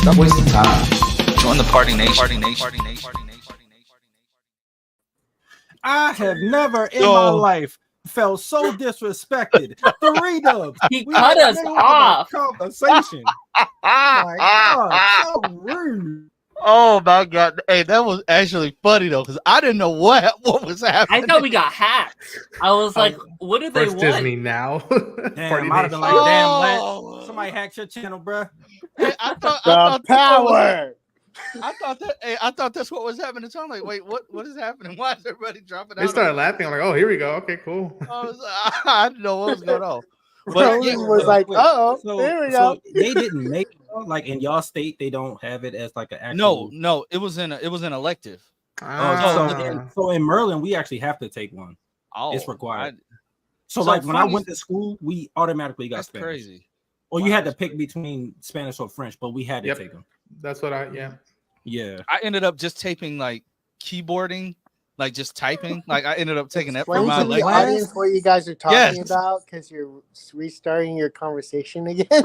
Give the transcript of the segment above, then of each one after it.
Stop wasting time. Join the party nation. I have never in my life felt so disrespected. 3 dubs. He cut us off. Conversation. My God, so rude. Oh my God! Hey, that was actually funny though, because I didn't know what was happening. I thought we got hacked. I was like, what do they First want? Disney now. Damn, I'd have been like, damn, Lance, somebody hacked your channel, bro. Hey, I thought power. I thought that's what was happening. So I'm like, wait, what is happening? Why is everybody dropping out? They started laughing. I'm like, oh, here we go. Okay, cool. I didn't know what was going on. But yeah, was like, oh, So, there we so go. they didn't make it, like in y'all state, they don't have it as like an actual. No, it was an elective. So in Merlin, we actually have to take one. Oh, It's required. So so like when I funny- went to school, we automatically got That's Spanish. crazy. Or you Wow, had to that's pick between Spanish or French, but we had to Yep. take them. That's what Yeah. I ended up just taping like keyboarding, like just typing. Like I ended up taking that for Explain my to the like. audience what you guys are talking Yes. about, because you're restarting your conversation again.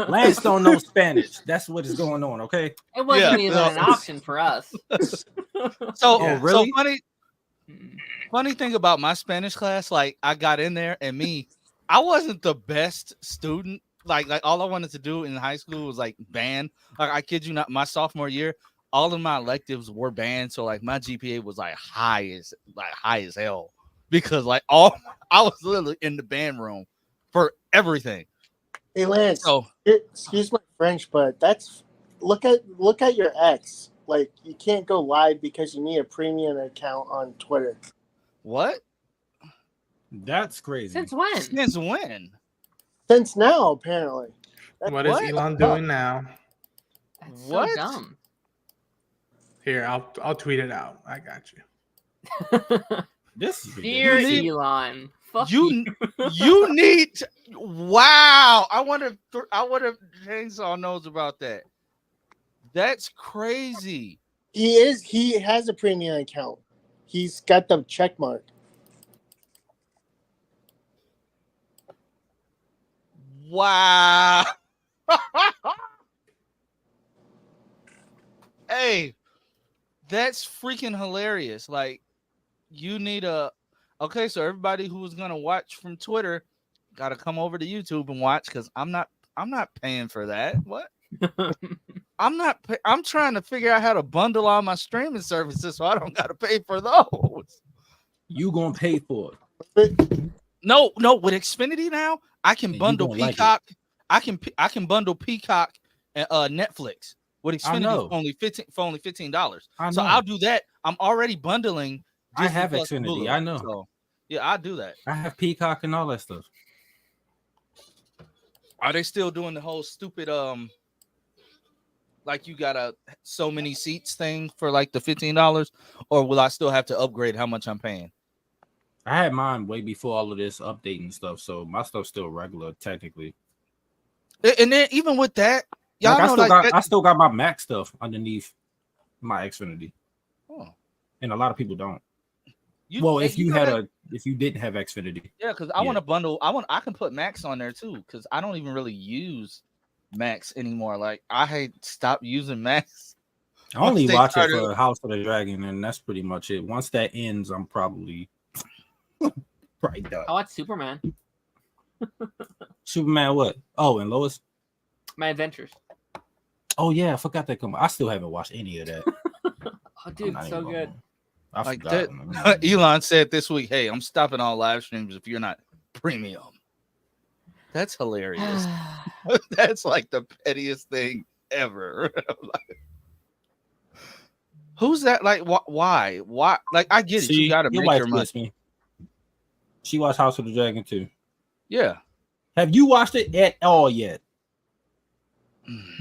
Lance don't know Spanish. That's what is going on, okay? It wasn't Yeah, even no. an option for us. So, Oh, really? so funny thing about my Spanish class, like I got in there and I wasn't the best student. Like all I wanted to do in high school was like band. Like I kid you not, my sophomore year, all of my electives were banned. So like my GPA was like high as hell because like I was literally in the band room for everything. Hey Lance, So excuse my French, but look at your ex. Like you can't go live because you need a premium account on Twitter. what? That's crazy. Since when? Since when? Since now, apparently. What is What? Elon doing now? That's What? so dumb. Here, I'll tweet it out. I got you. This is Dear ridiculous. Elon. Fuck You need to, wow. I wonder if Chainsaw knows about that. That's crazy. He has a premium account. He's got the check mark. Wow. Hey, that's freaking hilarious. Like, you need okay, so everybody who's gonna watch from Twitter gotta come over to YouTube and watch because I'm not paying for that. What? I'm trying to figure out how to bundle all my streaming services so I don't gotta pay for those. You gonna pay for it. No, with Xfinity now, I can You bundle gonna like it. Peacock. I can bundle Peacock and Netflix with Xfinity know. for only $15. I So know. I'll do that. I'm already bundling. I Disney have Plus and Xfinity, Hulu. I know. So, yeah, I'll do that. I have Peacock and all that stuff. Are they still doing the whole stupid like you got so many seats thing for like the $15, or will I still have to upgrade how much I'm paying? I had mine way before all of this updating stuff, so my stuff's still regular technically. And then even with that, y'all Like, know I still got my Mac stuff underneath my Xfinity, oh, and a lot of people don't. you, Well, hey, if you didn't have Xfinity, yeah, because I Yeah. want to bundle. I can put Max on there too because I don't even really use Max anymore. Like I had stopped using Max. I only Once they watch started- it for House of the Dragon, and that's pretty much it. Once that ends, I'm probably done. I watch Superman. Superman, what? Oh, and Lois. My Adventures. Oh yeah, I forgot that come. I still haven't watched any of that. Oh, dude, I'm not so even good. gonna- I Like forgot. that. Elon said this week, "Hey, I'm stopping all live streams if you're not premium." That's hilarious. That's like the pettiest thing ever. Like, who's that? Like, why? Like, I get it. See, You got to your make wife your money. gets me. She watched House of the Dragon too. Yeah. Have you watched it at all yet?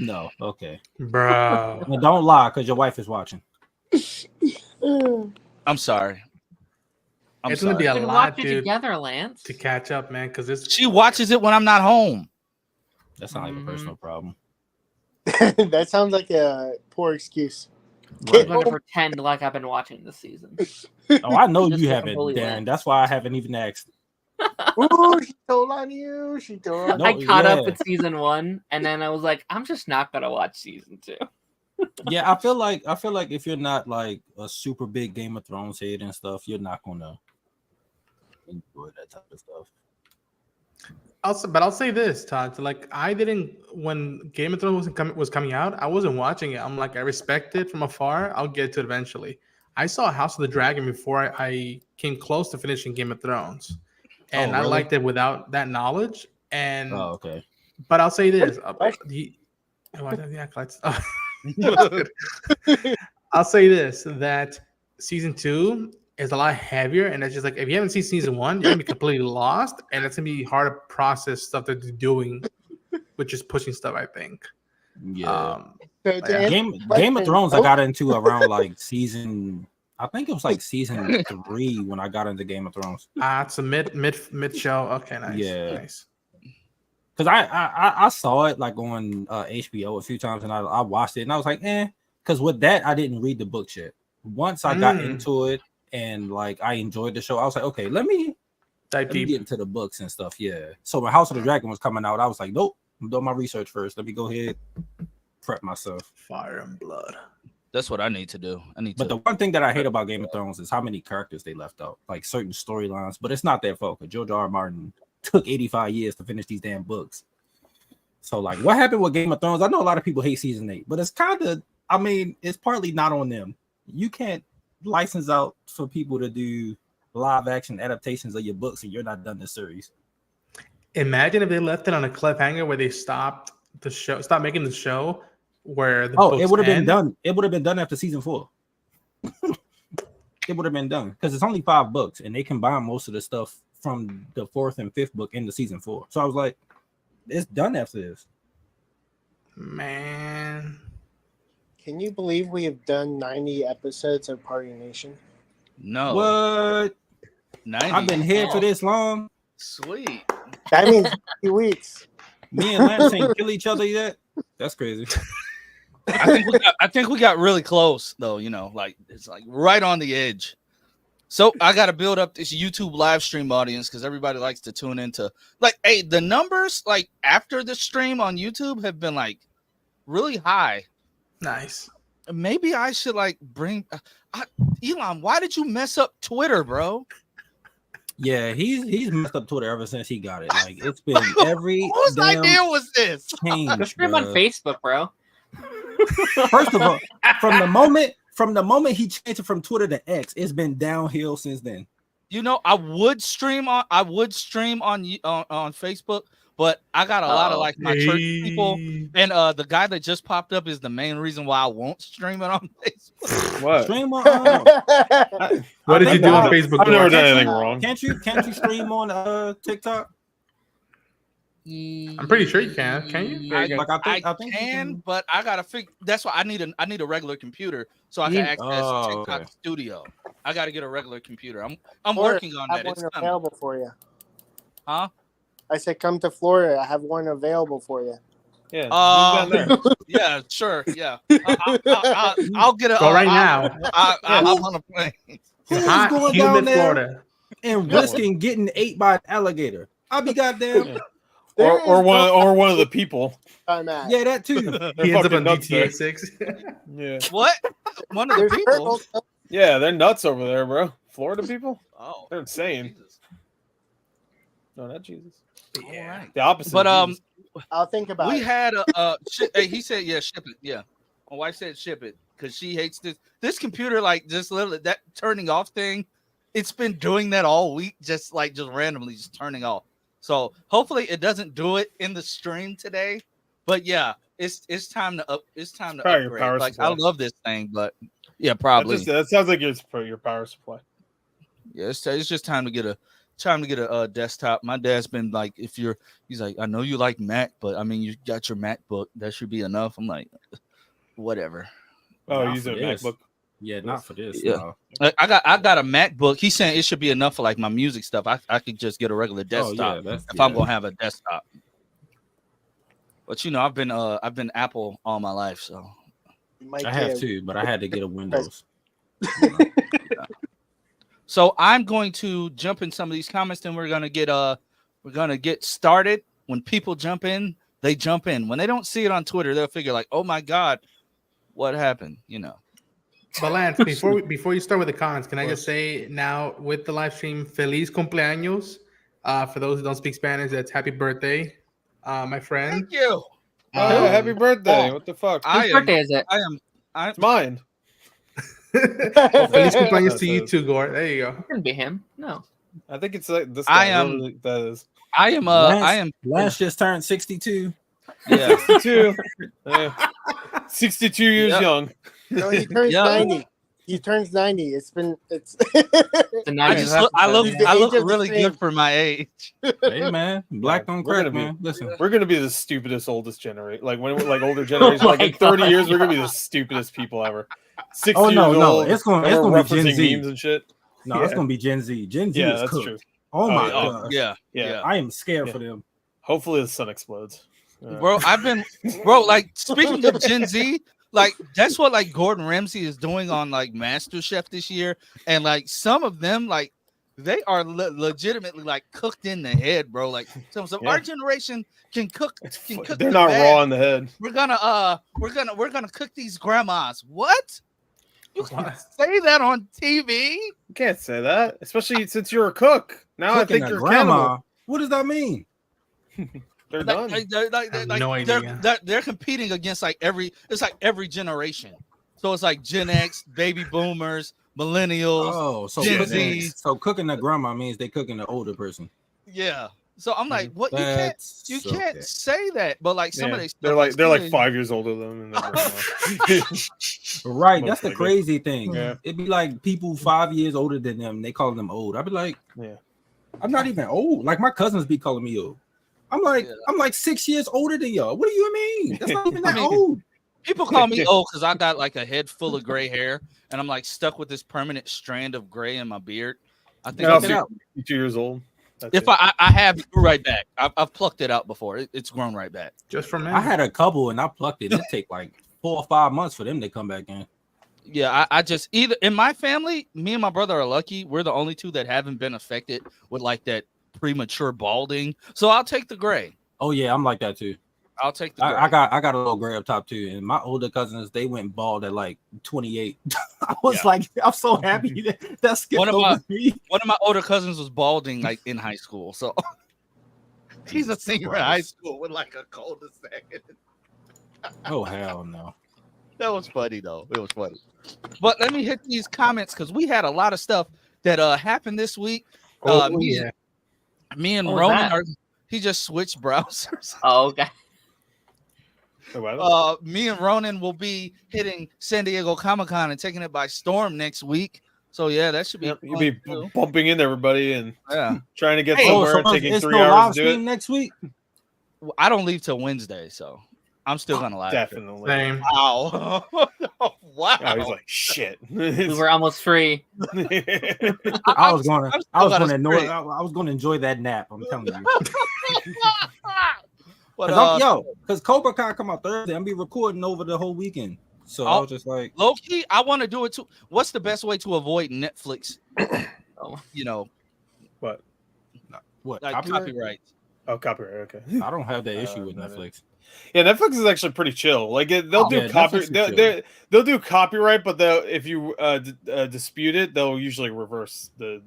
No. Okay. Bro. Well, don't lie, because your wife is watching. I'm sorry. It's gonna be We a can lot, watch it dude, together, Lance. to catch up, man. Because it's She watches it when I'm not home. That's not like a personal problem. That sounds like a poor excuse. I'm Get going to home. pretend like I've been watching this season. Oh, I know Just you to haven't, completely Darren. win. That's why I haven't even asked. Ooh, she told on you. She told on No, I caught up yeah. with season 1, and then I was like, I'm just not gonna watch season 2. Yeah, I feel like if you're not like a super big Game of Thrones head and stuff, you're not gonna enjoy that type of stuff. I'll say this, Todd. Like I didn't when Game of Thrones was coming out, I wasn't watching it. I'm like, I respect it from afar. I'll get to it eventually. I saw House of the Dragon before I came close to finishing Game of Thrones, and Oh, I really? liked it without that knowledge. And Oh, okay. but I'll say this: I'll say this that season 2 is a lot heavier, and it's just like if you haven't seen season 1, you're gonna be completely lost, and it's gonna be hard to process stuff that they're doing, which is pushing stuff. I think. Yeah. So to answer Game your of question, Thrones I got into around like season, I think it was like season 3 when I got into Game of Thrones. It's a mid show. Okay, nice. Yeah. Nice. Because I saw it like on HBO a few times, and I watched it, and I was like, because with that I didn't read the book yet. Once I got into it and like I enjoyed the show, I was like, okay, let me Dive get deep. into the books and stuff. Yeah. So when House of the Dragon was coming out, I was like, nope, I'm doing my research first. Let me go ahead, prep myself. Fire and blood. That's what I need to do. But the one thing that I hate about Game of Thrones is how many characters they left out, like certain storylines. But it's not their fault. Because George R. Martin took 85 years to finish these damn books. So like, what happened with Game of Thrones? I know a lot of people hate season 8, but it's kind of, I mean, it's partly not on them. You can't license out for people to do live action adaptations of your books and you're not done the series. Imagine if they left it on a cliffhanger where they stopped making the show where the it books would have been end. done. It would have been done after season 4. It would have been done because it's only 5 books and they combine most of the stuff from the 4th and 5th book into season 4. So I was like, it's done after this. Man. can you believe we have done 90 episodes of Party Nation? No. What? 90. I've been here for this long. Sweet. That means 2 weeks. Me and Lance ain't kill each other yet. That's crazy. I think we got really close though, you know, like it's like right on the edge. So I got to build up this YouTube live stream audience because everybody likes to tune into like, hey, the numbers like after the stream on YouTube have been like really high. Nice. Maybe I should like bring Elon. Why did you mess up Twitter, bro? Yeah, he's messed up Twitter ever since he got it. Like it's been every Whose damn idea was this? change. Go stream on bruh. Facebook, bro. First of all, from the moment he changed it from Twitter to X, it's been downhill since then. You know, I would stream on Facebook, but I got a lot of like my church people, and the guy that just popped up is the main reason why I won't stream it on Facebook. What? Stream on. What did you do on Facebook? I've never George? done anything wrong. Can't you stream on TikTok? I'm pretty sure you can. Can you? Yeah, you Like I I think you can, but I gotta figure. That's why I need a regular computer so I can access TikTok okay. Studio. I gotta get a regular computer. I'm Florida, working on I that. have It's one coming. available for you. Huh? I said, come to Florida. I have one available for you. Yeah. Uh, who's down there? Yeah, sure. Yeah, I'll get a. Go right now. I'm on a plane. Who's Hot, going down humid there Florida. and risking getting ate by an alligator? I'll be goddamn. Yeah. There Or is one of the people. I'm at. Yeah, that too. They're He ends up fucking on nuts there. GTA 6. Yeah. What? One of the There's people. turtles. Yeah, they're nuts over there, bro. Florida people? Oh, They're insane. Jesus. No, not Jesus. All right. The opposite. But of Jesus. I'll think about we it. had hey, he said, yeah, ship it. Yeah. My wife said ship it because she hates this computer, like just literally that turning off thing. It's been doing that all week, just randomly just turning off. So hopefully it doesn't do it in the stream today. But yeah, it's time to Probably your upgrade. power Like supply. I love this thing, but yeah, probably. That sounds like your power supply. Yeah, it's just time to get a desktop. My dad's been like, he's like, I know you like Mac, but I mean, you got your MacBook. That should be enough. I'm like, whatever. Oh, Not using for a this. MacBook. Yeah, not for this. Yeah. No. I got a MacBook. He's saying it should be enough for like my music stuff. I could just get a regular desktop if I'm gonna have a desktop. But you know, I've been Apple all my life, so You might I get have a- too, but I had to get a Windows. So I'm going to jump in some of these comments, then we're gonna get started. When people jump in, they jump in. When they don't see it on Twitter, they'll figure like, "Oh my God, what happened?" You know. But Lance, before you start with the comments, can I just say now with the live stream, Feliz cumpleaños. For those who don't speak Spanish, that's happy birthday, my friend. Thank you. Oh, yeah, happy birthday! oh, What the fuck? I Whose am. birthday is it? It's mine. Feliz cumpleaños to you That's too, Gore. There you go. It couldn't be him. No. I think it's like this I guy. am- whoever that is. I am. I am. Lance just turned 62. Yeah. 62. 62 years Yep. young. No, he turns Yeah. 90. He turns 90. It's It's a I 90s just look. I look. He's the I age look of the really stream. good for my age. Hey man, black Yeah, don't we're crack, gonna be- man. Listen, We're gonna be the stupidest, oldest generation. Like older generation. Oh like in my 30 God. years, we're gonna be the stupidest people ever. 60 Oh, no, years no, old. it's gonna- and it's we're gonna be Gen referencing Z. memes and shit. no, it's Yeah. gonna be Gen Z. Gen Z Yeah, is that's cooked. true. Oh my yeah. god, Yeah. Yeah. I am scared Yeah. for them. Hopefully the sun explodes. Bro, like speaking of Gen Z, like that's what like Gordon Ramsay is doing on like MasterChef this year, and like some of them like they are legitimately like cooked in the head, bro. Like some Yeah. our generation can cook. Cook They're the not bad. raw in the head. We're gonna cook these grandmas. What? You can't say that on TV. You can't say that, especially since you're a cook. Now Cooking I think a you're grandma. cannibal. What does that mean? They're done. They're competing against like every generation. So it's like Gen X, baby boomers, millennials. Oh, so Gen cooking, Z. so cooking a grandma means they cooking an older person. Yeah. So I'm like, what? That's You can't okay. say that. But like some Yeah. of these, They're like 5 years older than them. And Right, that's the Motherfucker. crazy thing. Yeah. It'd be like people 5 years older than them. They call them old. I'd be like, Yeah. I'm not even old. Like my cousins be calling me old. I'm like 6 years older than y'all. What do you mean? That's not even that old. people call me old because I got like a head full of gray hair, and I'm like stuck with this permanent strand of gray in my beard. I think Yeah, I'll Check it so- out. 2 years old. That's if it. I have it grew right back. I've plucked it out before. It's grown right back. Just for men. I had a couple and I plucked it. It take like 4 or 5 months for them to come back in. Yeah, I just either in my family, me and my brother are lucky. We're the only two that haven't been affected with like that premature balding. So I'll take the gray. Oh yeah, I'm like that too. I'll take the gray. I got a little gray up top too. And my older cousins, they went bald at like 28. I was Yeah. like, I'm so happy that skipped One of over me. One of my older cousins was balding like in high school. So he's a senior in high school with like a cul-de-sac. Oh hell no. That was funny though. It was funny. But let me hit these comments because we had a lot of stuff that happened this week. Oh, Me and What was Roman that? he just switched browsers. Oh, okay. Oh, wow. Me and Ronan will be hitting San Diego Comic-Con and taking it by storm next week. So yeah, that should be Yep, you'll fun, be too. bumping into everybody and Yeah. trying to get Hey, somewhere and so taking it's 3 no live hours to do stream it. next week. I don't leave till Wednesday, so I'm still gonna live. Definitely. Same. Wow. Wow. Oh, he's like, shit. We were almost free. I was I'm still gonna gonna enjoy stream. I was gonna enjoy that nap. I'm telling you. But Because Cobra Kai come out Thursday. I'm be recording over the whole weekend. So I Oh. was just like, low key, I want to do it too. What's the best way to avoid Netflix? Oh. You know, What? what? like Copyright? copyright. Oh, copyright. Okay. I don't have that issue with no, Netflix. Yeah, Netflix is actually pretty chill. Like they'll do Yeah, Netflix is they'll do copyright, but if you dispute it, they'll usually reverse the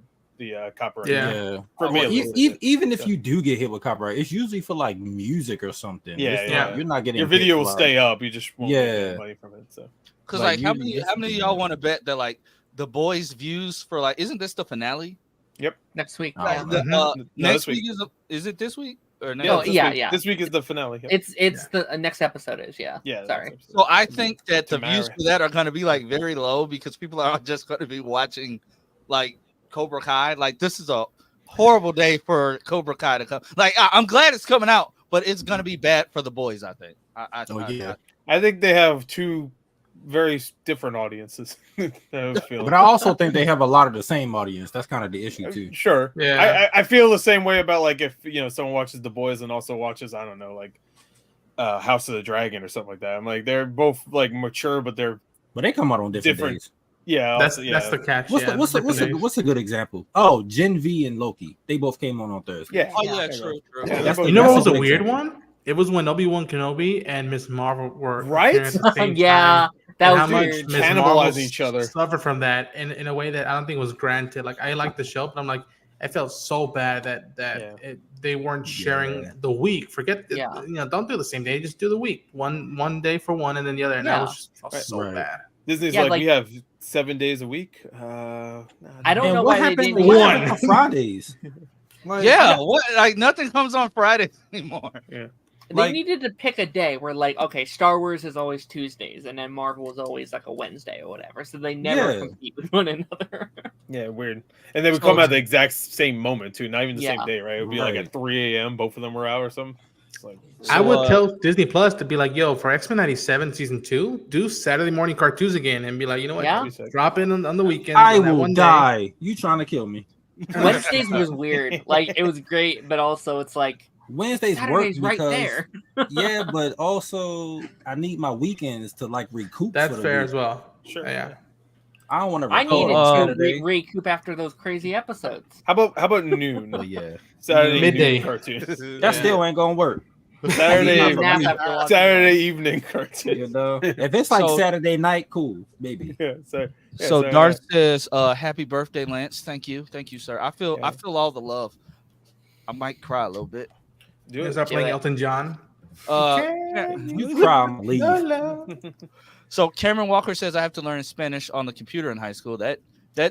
copyright. Yeah. Yeah. For me, Well, at least. even if Yeah. you do get hit with copyright, it's usually for like music or something. Yeah, It's yeah. not- you're not getting Your hit video for, will like- stay up. You just won't get Yeah. any money from it. So Because Like, like, how you- many this how many is of y'all bad. want to bet that like the boys' views for like isn't this the finale? Next week. Oh, yeah. man. No, Next this week. week is it this week or next? yeah, Oh, this yeah, week, yeah. This week is the finale. Yeah. It's the next episode is yeah. Yeah. Sorry. that's So I think that the To views marry. for that are going to be like very low because people are just going to be watching like Cobra Kai. Like this is a horrible day for Cobra Kai to come. Like I'm glad it's coming out, but it's going to be bad for the boys. I think. I think they have two very different audiences. I was feeling. But I also think they have a lot of the same audience. That's kind of the issue too. Sure. Yeah. I feel the same way about like if someone watches The Boys and also watches I don't know like House of the Dragon or something like that. I'm like they're both like mature, but they're But they come out on different Different. days. Yeah, That's also, that's the catch. What's yeah, the, what's a, what's a days. what's a good example? Oh, Gen V and Loki. They both came on Thursday. yeah. Oh yeah, there you true. go. True. Yeah, That's they're You both- know that's what a was a good weird example. one? It was when Obi-Wan Kenobi and Miss Marvel were Right? appearing at the same Yeah, time. that And was how much weird. Miss Cannibalizing Marvel each other. suffered from that in a way that I don't think was granted. Like I like the show, but I'm like, I felt so bad that Yeah. they weren't sharing Yeah. the week. Forget Yeah. don't do the same day. Just do the week. One day for one, and then the other. And that Yeah. was just felt Right. so Right. bad. Disney's Yeah, like, like- we have 7 days a week. I don't And know what why they happened? didn't. What One. happened on Fridays? Like, Yeah, what? Like nothing comes on Friday anymore. They Like- needed to pick a day where, like, okay, Star Wars is always Tuesdays, and then Marvel is always like a Wednesday or whatever. So they never Yeah. compete with one another. Yeah, weird. And they would So- come out the exact same moment too, not even the same Yeah. day, right? It would be like Right. at 3 a.m. Both of them were out or something. It's like, I So, would tell Disney Plus to be like, yo, for X-Men 97 season 2, do Saturday morning cartoons again, and be like, you know what? Yeah. Drop in on the weekend. I on that will one day. die. You trying to kill me? Wednesdays was weird. Like, it was great, but also it's like Wednesdays work Saturday's right because there. yeah, but also I need my weekends to like recoup. That's for the fair week. as well. sure. Yeah. I don't want to. I needed Oh, to recoup after those crazy episodes. How about noon? But yeah, Saturday Midday. noon cartoon. that still ain't gonna work. Saturday Nap after watching Saturday that. evening cartoon. You know, if it's like So- Saturday night, cool, maybe. Yeah, so yeah, So Saturday Darth night. says, "Happy birthday, Lance! Thank you, sir. I feel Yeah. all the love. I might cry a little bit. Do You it. start playing it. Elton John. You cry, I'm gonna leave. So Cameron Walker says I have to learn Spanish on the computer in high school. That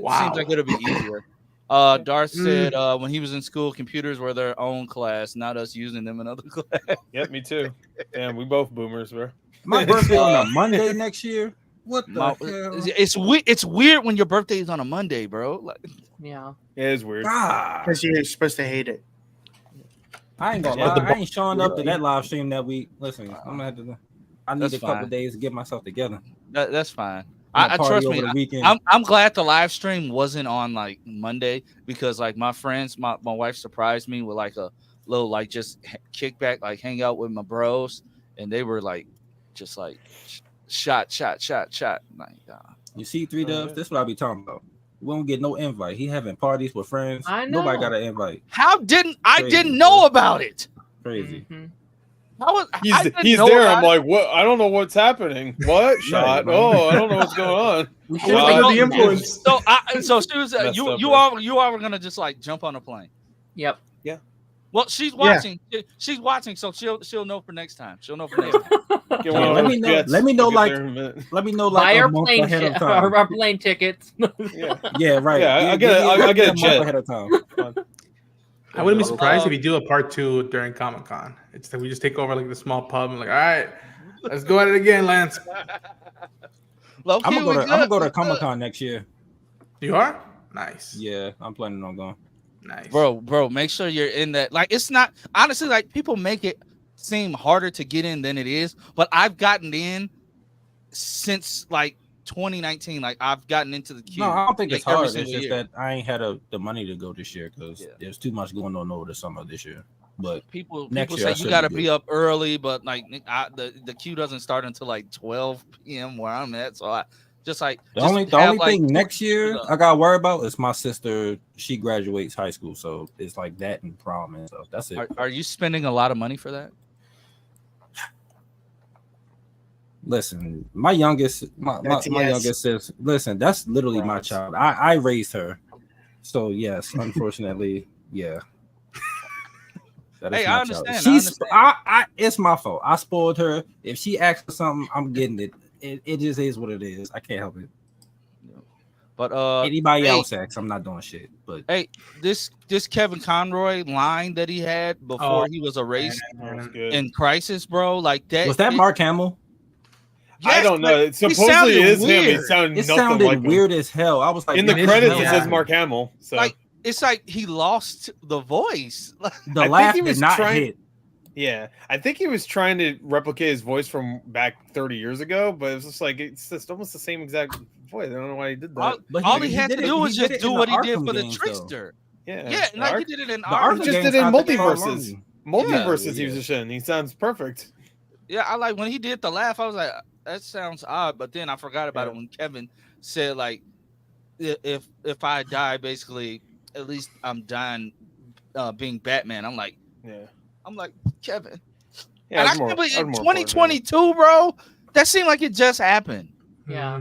Wow. seems like it'll be easier. Darth said when he was in school, computers were their own class, not us using them in other class. Yep, me too. Damn, we both boomers, bro. My birthday on a Monday next year. What the hell? It's weird when your birthday is on a Monday, bro. Like, Yeah. It is weird. God, Because you're supposed to hate it. I ain't gonna Yeah, lie. I ain't showing up to that live stream that week. Listen, I'm gonna have to. I need That's a couple fine. days to get myself together. that's fine. I'm I gonna party trust over me. the weekend. I'm glad the live stream wasn't on like Monday because like my friends, my wife surprised me with like a little like just kickback, like hang out with my bros, and they were like just like shot. Like, You see, 3 Dubs. yeah. This is what I be talking about. We don't get no invite. He having parties with friends. I know. Nobody got an invite. how didn't I Crazy, didn't know about it? Crazy. Mhm. I didn't He's know there. about I'm it. like, what? I don't know what's happening. What shot? man. Oh, I don't know what's going on. We I should was Wow. under have the influence. So she was Messed you up, you bro. all were gonna just like jump on a plane. Yep. Well, she's watching. She's watching, so she'll know for next time. She'll know for next time. Get Yeah, one of let those me know- jets. let me know, I'll get like- there in a minute. Let me know Buy like our a month plane, ahead of time. our plane tickets. Yeah. Yeah, right. Yeah, I'll Give get me I'll get a month jet. ahead of time. I wouldn't be surprised if you do a part 2 during Comic Con. It's that we just take over like the small pub and like, all right, let's go at it again, Lance. Low-key, I'm we gonna go to good. Comic Con next year. You are? Nice. Yeah, I'm planning on going. Nice. Bro, make sure you're in that. Like, it's not honestly like people make it seem harder to get in than it is, but I've gotten in since like 2019. Like, I've gotten into the queue. No, I don't think like, it's hard. every It's single just year. that I ain't had the money to go this year because Yeah. there's too much going on over the summer this year. But People Next year, I say you should got to be be good. up early, but like the queue doesn't start until like 12 p.m. where I'm at. So I just like the just only have, like, thing next year up. I got to worry about is my sister. She graduates high school, so it's like that and prom and stuff. That's it. Are you spending a lot of money for that? Listen, my youngest That's yes. youngest says, listen, that's literally my Promise. child. I raised her. So yes, unfortunately, yeah. That is Hey, my I child. understand, I She's understand. I it's my fault. I spoiled her. If she asks for something, I'm getting it. It just is what it is. I can't help it. But Anybody hey. else asks, I'm not doing shit. But hey, this Kevin Conroy line that he had before Oh, he was erased That was good. in Crisis, bro, like that. was that Mark Hamill? I Yes, don't know. It sounded supposedly is him. It weird. sounded It nothing sounded like him. weird as hell. I was like, In the It is credits, him. it says Mark Hamill. So Like, it's like he lost the voice. the think laugh he did was not trying- hit. yeah, I think he was trying to replicate his voice from back 30 years ago, but it's just like it's just almost the same exact voice. I don't know why he did that. all But all he he had did to it- do he was did just it do in the what he did Arkham for the games, though. trickster. yeah, Yeah, like Ark- he did it in The Arkham. Arkham just games did it in not that far multiverses. along. multiverses Yeah. he was just in. He sounds perfect. Yeah, I like when he did the laugh. I was like, that sounds odd, but then I forgot about Yeah. it when Kevin said like, if I die, basically, at least I'm dying being Batman. I'm like, Kevin. Yeah, And I can't believe in 2022, bro. That seemed like it just happened. Yeah.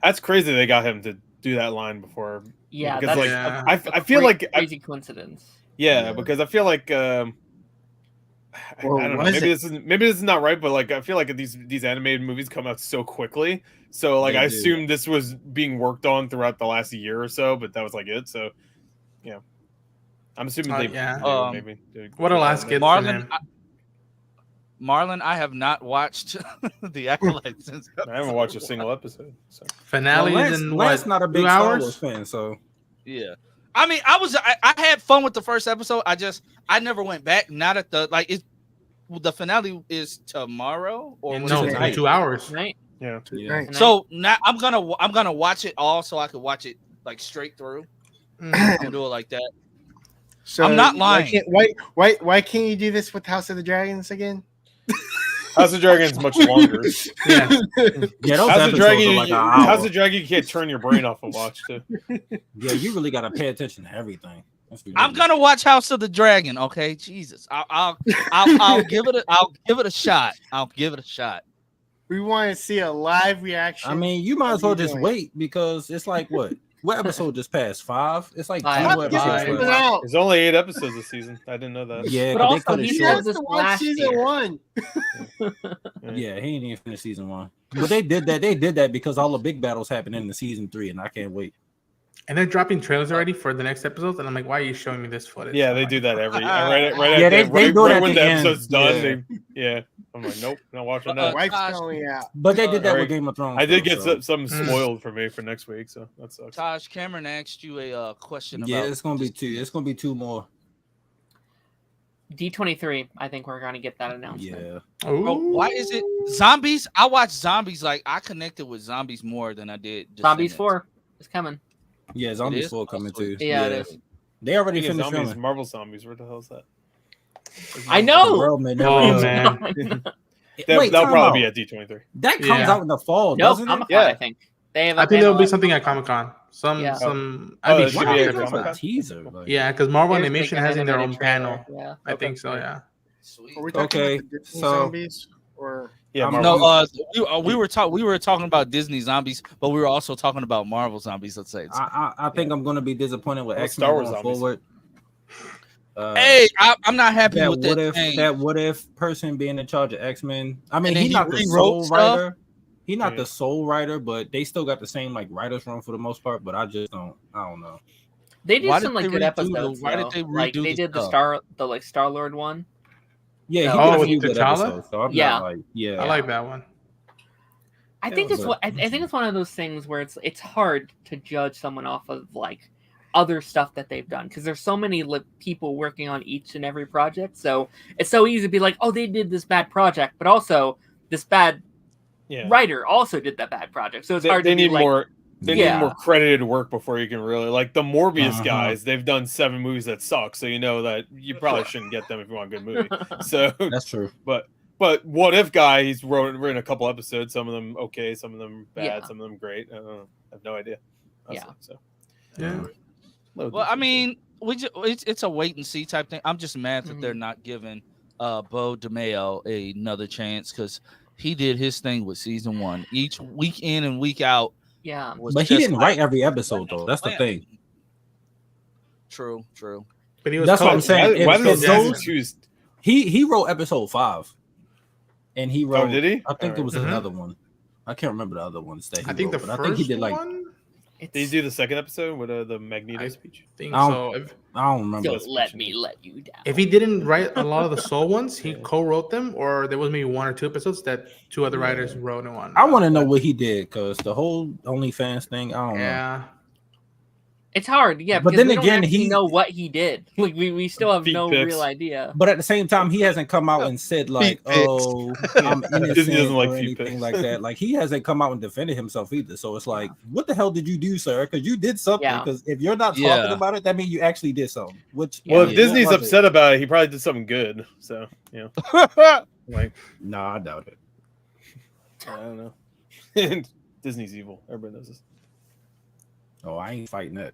That's crazy. They got him to do that line before. Yeah, because that's like I feel like crazy coincidence. Yeah, because I feel like I don't know. Maybe this is not right, but like I feel like these animated movies come out so quickly. So like I assumed this was being worked on throughout the last year or so, but that was like it. So yeah, I'm assuming they maybe. What a last skit for him. Marlon, I have not watched the Acolyte since. I haven't watched a single episode. So. Finale is in what? Lance not a big 2 Star hours Wars fan, so yeah. I mean, I had fun with the first episode. I never went back. Not at the the finale is tomorrow or no, in 2 hours, right? Yeah. Right. So now I'm gonna watch it all so I could watch it like straight through. I'll do it like that. So I'm not lying. Why can't you do this with House of the Dragons again? House of Dragon's much longer. Yeah. House of Dragon, like House of Dragon, you can't turn your brain off and watch too. Yeah, you really gotta pay attention to everything. I'm gonna watch House of the Dragon. Okay, Jesus, I'll give it a shot. I'll give it a shot. We want to see a live reaction. I mean, you might as well just wait because it's like what episode just passed? 5? It's like 2 episodes. There's only 8 episodes this season. I didn't know that. Yeah, but also they cut it he short. has this last season year. 1. Yeah, he ain't even finished season 1. But they did that. They did that because all the big battles happened in the season 3, and I can't wait. And they're dropping trailers already for the next episodes, and I'm like, why are you showing me this footage? Yeah, they do that every they do it right at when the the end. episode's done. Yeah. I'm like, nope, not watching that. Wife's telling me out. But they did that with Game of Thrones. I did get something spoiled for me for next week, so that sucks. Taj, Cameron asked you a question about. Yeah, it's gonna be 2. It's gonna be 2 more. D23. I think we're gonna get that announcement. Yeah. Bro, why is it zombies? I watch zombies like I connected with zombies more than I did. Zombies 4 is coming. Yeah, Zombies 4 coming too. Yeah, it is. They already finished zombies, filming. Marvel zombies. Where the hell is that? I know. Oh man. That'll probably be at D23. That comes out in the fall, No, doesn't it? Comic-Con, I think. They have. I think there'll be something at Comic-Con. Oh, I'd be it should shocked be if at it's Comic-Con? not. Teaser. Yeah, because Marvel There's Animation like has an in their own animated trailer. panel. Yeah. I think so. Yeah. Sweet. Are we talking Okay, about the Disney so- zombies or Yeah, No, we were talking about Disney zombies, but we were also talking about Marvel zombies. Let's say. I think I'm gonna be disappointed with Well, X-Men Star Wars going zombies. forward. Hey, I'm not happy That with what that if thing. that what if person being in charge of X-Men? I mean, And then he's he not the rewrote sole stuff? writer. He's not Yeah. the sole writer, but they still got the same like writers room for the most part. But I don't know. They did Why some did like they good redo episodes. why did though. they like redo they the did the stuff? Star Lord one. Yeah, he Oh, did a with few good T'Challa? episodes. So I'm Yeah. not like, yeah. I like that one. I think Yeah, it's but- I think it's one of those things where it's hard to judge someone off of like other stuff that they've done because there's so many people working on each and every project. So it's so easy to be like, oh, they did this bad project, but also this bad writer also did that bad project. So it's hard. They to need be like, more. They need Yeah. more credited work before you can really like the Morbius Uh-huh. guys. They've done 7 movies that suck, so you know that you probably shouldn't get them if you want a good movie. So, That's true. but What If guy, he's written a couple episodes. Some of them okay, some of them bad, Yeah. some of them great. I don't know. I have no idea. Honestly, So Yeah. Well, I mean, it's a wait and see type thing. I'm just mad that they're not giving Bo DeMayo another chance because he did his thing with season 1. Each week in and week out. Yeah. But he didn't write every episode though. That's the thing. True. But he was That's what I'm saying. why If did those- those choose? He wrote episode 5, and he wrote. did he? I think All there was right. another one. I can't remember the other ones that he I think wrote, the but first I think he did like. one. Did he do the second episode with the Magneto I speech? think I so. don't- I don't remember. Don't let me let you down. If he didn't write a lot of the Soul ones, he co-wrote them, or there was maybe 1 or 2 episodes that 2 other writers wrote on. I want to know what he did because the whole OnlyFans thing. I don't know. Yeah. It's hard, yeah. But Because then we don't again, actually he- know what he did. Like we still have Feet no pics. real idea. But at the same time, he hasn't come out and said like, Feet pics. "Oh, I'm innocent" Disney doesn't like or feet anything pics. like that. Like he hasn't come out and defended himself either. So it's like, what the hell did you do, sir? Because you did something. Yeah. Because if you're not talking Yeah. about it, that means you actually did something. Which Well, Yeah. if Disney's what was upset about it, he probably did something good. So like Nah, I doubt it. I don't know. Disney's evil. Everybody knows this. Oh, I ain't fighting that.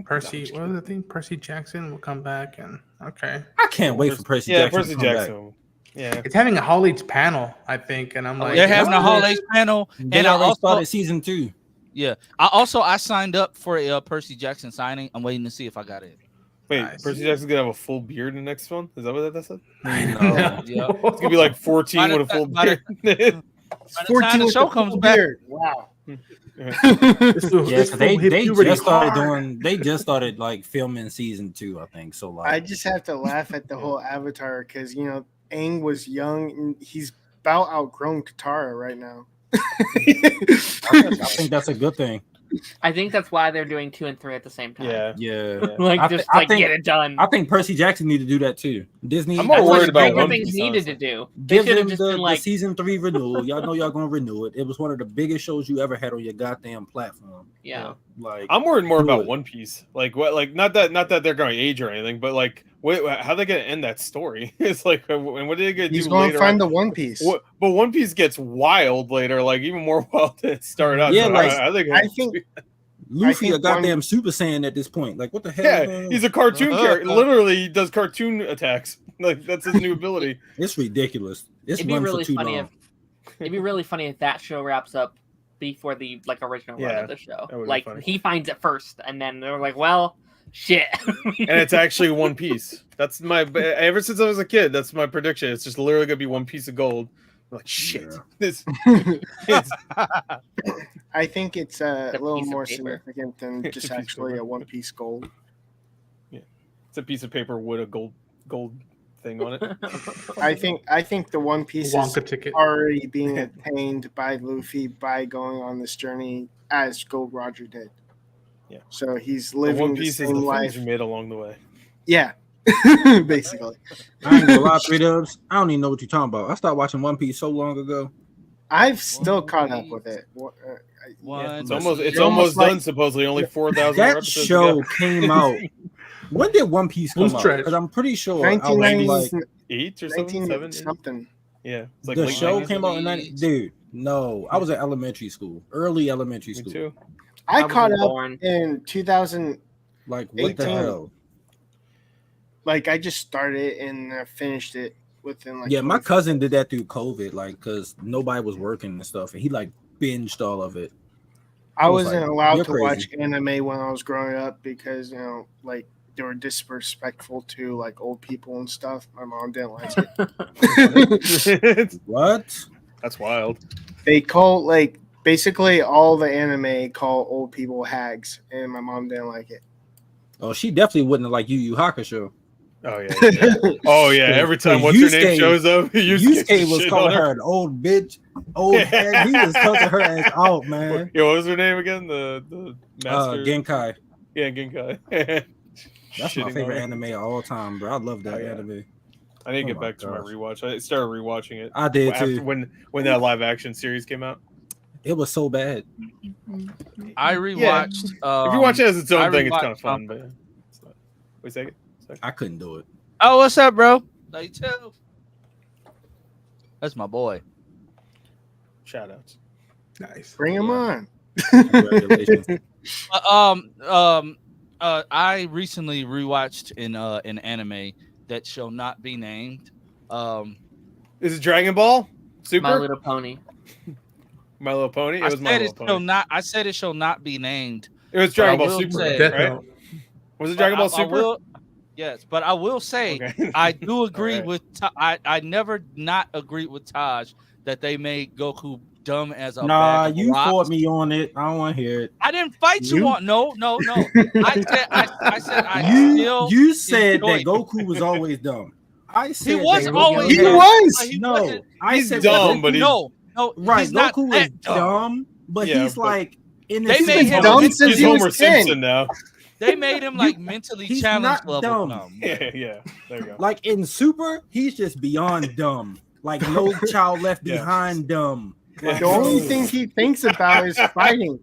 Percy, what was the thing? Percy Jackson will come back, and okay, I can't wait for Percy Jackson Percy to come Jackson. back. Yeah, it's having a Hall H panel, I think, and I'm like, They're having a Hall H panel, They and I already also started season 2. yeah, I signed up for a Percy Jackson signing. I'm waiting to see if I got it. wait, Nice. Percy Jackson's gonna have a full beard in the next one? Is that what that said? No. Yeah. It's gonna be like 14 with a full beard. By the time the with show the comes full back, beard. Wow. Yeah, 'cause they just started like filming season 2, I think. So like, I just have to laugh at the whole Avatar because Aang was young and he's about outgrown Katara right now. I think that's a good thing. I think that's why they're doing 2 and 3 at the same time. Yeah. Like I think get it done. I think Percy Jackson need to do that too. Disney. I'm more That's worried what about Stranger One Things Piece, needed honestly. to do. They Give should have them just the, been like, the season 3 renewal. Y'all know y'all gonna renew it. It was one of the biggest shows you ever had on your goddamn platform. yeah. Like I'm worried more do about it. One Piece. Like what? Like not that they're going to age or anything, but like how they gonna end that story? It's like, and what are they gonna He's do going later? to find the One Piece. But One Piece gets wild later, like even more wild than it started out. Yeah, So like, I think Luffy think a goddamn Super Saiyan at this point. Like what the hell? yeah, he's a cartoon character. Literally, he does cartoon attacks. Like that's his new ability. It's ridiculous. It's It'd be run really for too funny long. it'd be really funny if that show wraps up before the original run Yeah, of the show. that would be Like funny. he finds it first, and then they're like, "Well, shit." And it's actually One Piece. That's my ever since I was a kid. That's my prediction. It's just literally gonna be one piece of gold. I'm like shit. Yeah. It's I think it's a A little piece of more paper. significant than It's a just piece of actually paper. a One Piece gold. a piece of paper with a gold thing on it. I think the One Piece is Wonka ticket. already being attained by Luffy by going on this journey as Gold Roger did. Yeah. So he's The living One the Piece is same the life. friends you made along the way. Yeah. Basically. I ain't gonna lie, 3Dubs. I don't even know what you're talking about. I started watching One Piece so long ago. I've still caught up with it. It's almost almost done. like- Supposedly only 4,000 That episodes. show to came out. When did One Piece come Who's out? trash? Because I'm pretty sure I was 1990s, like, go. 8 or something. 7. something. Yeah, it's like the late show 90s. came out in 90. Dude, no, I was at elementary school, early elementary Me school. too. I was caught up born. in 2000. Like, what the 18. hell? Like I just started and finished it within like. Yeah, my 24 cousin did that through COVID, like, because nobody was working and stuff, and he like binged all of it. I was wasn't like, allowed you're to crazy. watch anime when I was growing up because like they were disrespectful to like old people and stuff. My mom didn't like it. What? That's wild. They call like basically all the anime call old people hags, and my mom didn't like it. Oh, she definitely wouldn't have liked Yu Yu Hakusho. Oh yeah. Oh yeah. Every time what's her name shows up, Yusuke was calling her an old bitch, old head. He was cussing her ass out, man. Yeah, what was her name again? The master. Genkai. Yeah, Genkai. That's my Shitting favorite on her. anime of all time, bro. I love that Oh, yeah. anime. I need to Oh get my back to my gosh. rewatch. I started rewatching it. I did after, too. when that live action series came out. It was so bad. I rewatched. If you watch it as its own I thing, it's rewatched kind of fun. But it's not. Wait a second. I couldn't do it. Oh, what's up, bro? Love you too. That's my boy. Shout outs. Nice. Bring them on. Congratulations. I recently rewatched an anime that shall not be named. Is it Dragon Ball Super? My Little Pony. My Little Pony. It I was My said Little it shall Pony. not. I said it shall not be named. It was but I Dragon Ball will Super, say- Death right? Note. Was it Dragon Ball But I Super? will- yes, but I will say Okay. I do agree Alright. with. I never not agreed with Taj that they made Goku dumb as a Nah, bag of you rocks. fought me on it. I don't want to hear it. I didn't fight you, You? on. No. I said I still. You said that enjoyed it. Goku was always dumb. I said He was that always Goku He dumb. was. But he No, wasn't- I He's said dumb, that but he's no. right. He's not Goku is that dumb, but Yeah, he's but- like in They his made him dumb He's since he Homer was 10. Simpson now. They made him like mentally he's challenged not level dumb. dumb. Yeah. There you go. Like in Super, he's just beyond dumb. Like no child left Yeah. behind dumb. Like, The only thing he thinks about is fighting.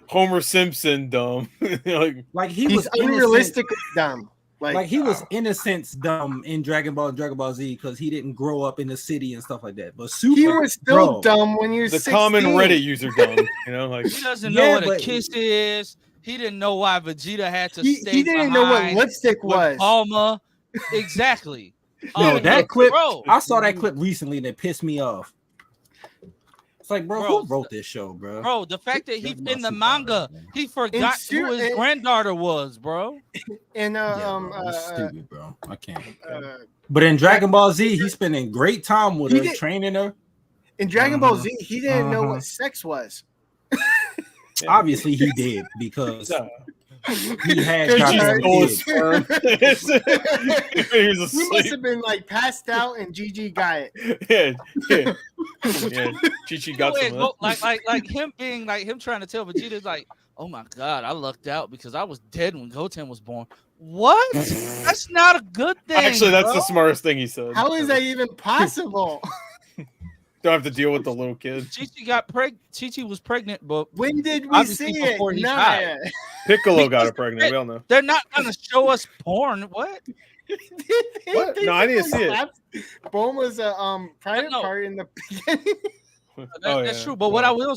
Homer Simpson, dumb. Like, like he was He's innocent. unrealistic dumb. Like he was innocence dumb in Dragon Ball and Dragon Ball Z because he didn't grow up in the city and stuff like that. But Super, he was still dumb when he was the 16. common Reddit user dumb. You know, like he doesn't know what a kiss is. He didn't know why Vegeta had to stay. He didn't know what lipstick was. Alma, exactly. No, that clip. Bro, I saw that clip recently and it pissed me off. It's like, bro, who wrote this show, bro? Bro, the fact that he in the manga, he forgot who his granddaughter was, bro. And stupid, bro. I can't. But in Dragon Ball Z, he's spending great time with her, training her. In Dragon Ball Z, he didn't know what sex was. Obviously, he did because he had he must have been like passed out, and Gigi got it. Yeah. Gigi got some. Like him being like him trying to tell Vegeta's like, oh my god, I lucked out because I was dead when Goten was born. What? That's not a good thing. Actually, that's the smartest thing he said. How is that even possible? Don't have to deal with the little kid. Chi-Chi was pregnant, but when did we see it? Nah. Piccolo got her pregnant. We all know. They're not gonna show us porn. What? What? No, I didn't see it. Bulma's a private part in the beginning. That's true. But what I will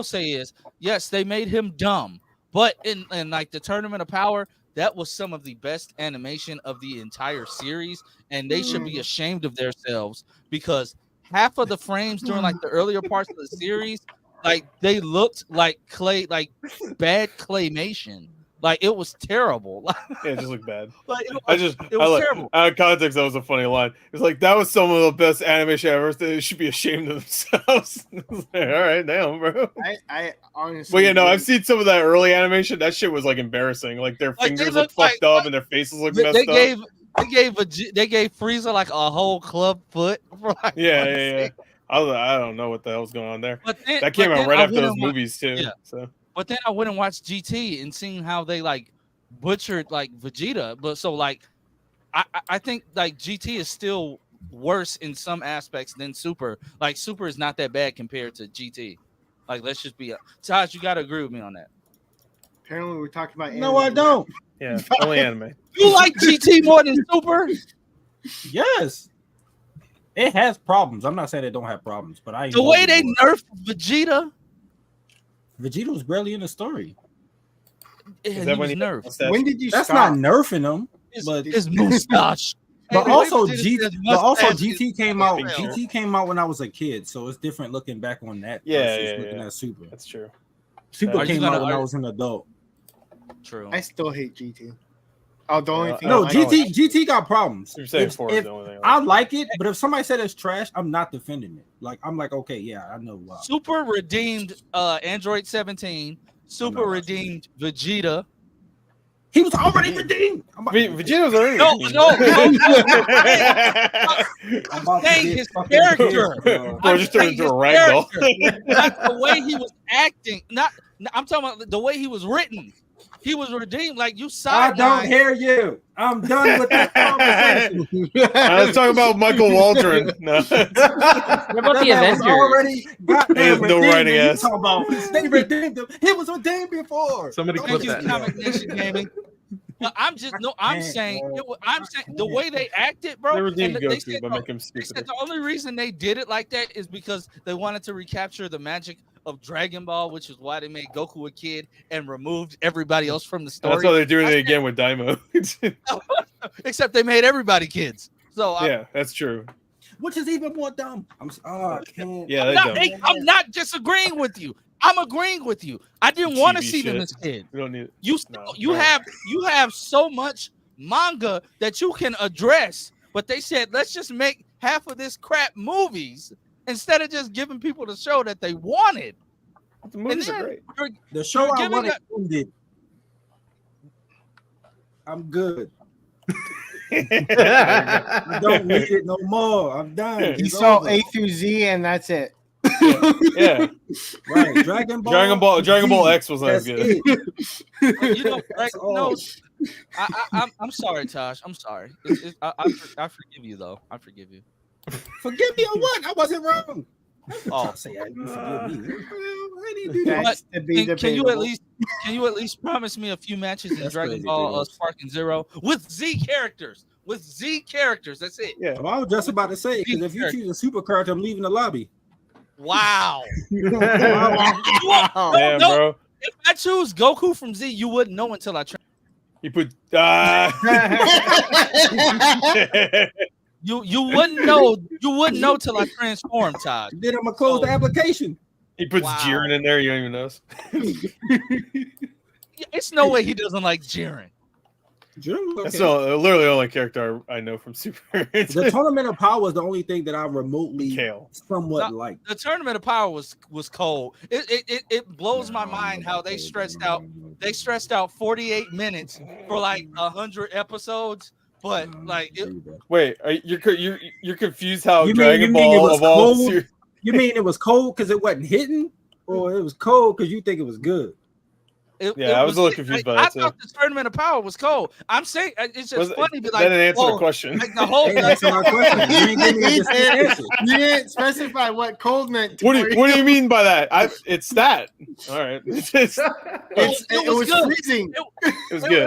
say is, yes, they made him dumb. But in like the Tournament of Power, that was some of the best animation of the entire series, and they should be ashamed of themselves because half of the frames during like the earlier parts of the series, like they looked like clay, like bad claymation. Like it was terrible. Yeah, it just looked bad. Like it was terrible. Out of context, that was a funny line. It's like that was some of the best animation ever. They should be ashamed of themselves. All right, damn, bro. I honestly. Well, yeah, no, I've seen some of that early animation. That shit was like embarrassing. Like their fingers look fucked up and their faces look messed up. They gave Frieza like a whole club foot. For like yeah. I don't know what the hell's going on there. That came out right after those movies too. Yeah. So. But then I went and watched GT and seen how they like butchered like Vegeta. But so like I think like GT is still worse in some aspects than Super. Like Super is not that bad compared to GT. Like let's just be Taj, you gotta agree with me on that. Apparently we're talking about anime. No, I don't. Yeah, only anime. You like GT more than Super? Yes. It has problems. I'm not saying it don't have problems, but the way they nerfed Vegeta. Vegeta was barely in the story. He was nerfed. When did you That's stop? not nerfing him. But his mustache. But also GT came out. GT came out when I was a kid, so it's different looking back on that. Yeah. Looking at Super. That's true. Super came out when I was an adult. True. I still hate GT. Oh, the only thing. No, GT got problems. You're saying the only thing I like it, but if somebody said it's trash, I'm not defending it. Like I'm like, okay, yeah, I know why. Super redeemed Android 17. Super redeemed Vegeta. He was already redeemed. Vegeta was already I'm saying his character. Bro, just turned into a ragdoll. Like the way he was acting. I'm talking about the way he was written. He was redeemed. Like you saw. I don't hear you. I'm done with that conversation. Let's talk about Michael Waldron. No. What about the Avengers? Already has no writing ass. They redeemed him. He was redeemed before. Somebody clip that. Comic Nation Gaming. But I'm saying the way they acted, bro. They redeemed They Goku said by making him stupid. the only reason they did it like that is because they wanted to recapture the magic of Dragon Ball, which is why they made Goku a kid and removed everybody else from the story. That's why they're doing it again with Daimon. Except they made everybody kids. So yeah, that's true. Which is even more dumb. I'm not disagreeing with you. I'm agreeing with you. I didn't want to see them as kids. We don't need it. You have so much manga that you can address, but they said let's just make half of this crap movies instead of just giving people the show that they wanted. The movies are great. The show I wanted ended. I'm good. I don't need it no more. I'm done. You saw A through Z, and that's it. Yeah. Right. Dragon Ball X was not good. I'm sorry, Tosh. I'm sorry. I forgive you though. I forgive you. Forgive me on what? I wasn't wrong. Oh, Say, you forgive me. That's to be can you debatable. at least promise me a few matches in That's Dragon crazy, Ball Doritos. Spark and Zero with Z characters? With Z characters, that's it. Yeah. Well, I was just about to say, because if you choose a super character, I'm leaving the lobby. Wow. Damn, no. bro. If I choose Goku from Z, you wouldn't know until I try. You put You wouldn't know. You wouldn't know till I transform, Todd. Then I'm gonna close the application. He puts Jiren in there. You don't even notice. It's no way he doesn't like Jiren. That's literally the only character I know from Super. The Tournament of Power is the only thing that I remotely somewhat like. The Tournament of Power was cold. It blows my mind how they stretched out 48 minutes for like 100 episodes. But like, wait, you're confused how you Dragon Ball evolved? You mean it was cold because it wasn't hitting, or it was cold because you think it was good? I was a little confused by that too. I thought the Tournament of Power was cold. I'm saying it's just funny, but like that didn't answer the question. Like the whole answer my question. You didn't specify what cold meant. What do you mean by that? It's that. All right. It was freezing. It was good.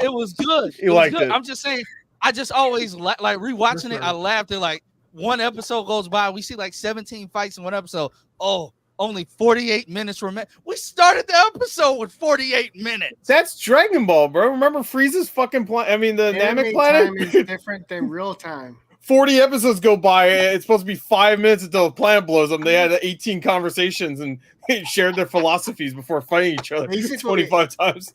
It was good. You liked it. I'm just saying. I just always like rewatching it. I laughed at like one episode goes by. We see like 17 fights in one episode. Oh, only 48 minutes remain. We started the episode with 48 minutes. That's Dragon Ball, bro. Remember Frieza's fucking planet? I mean, the Namek planet time is different than real time. 40 episodes go by. It's supposed to be 5 minutes until the planet blows up. They had 18 conversations and they shared their philosophies before fighting each other 25 times.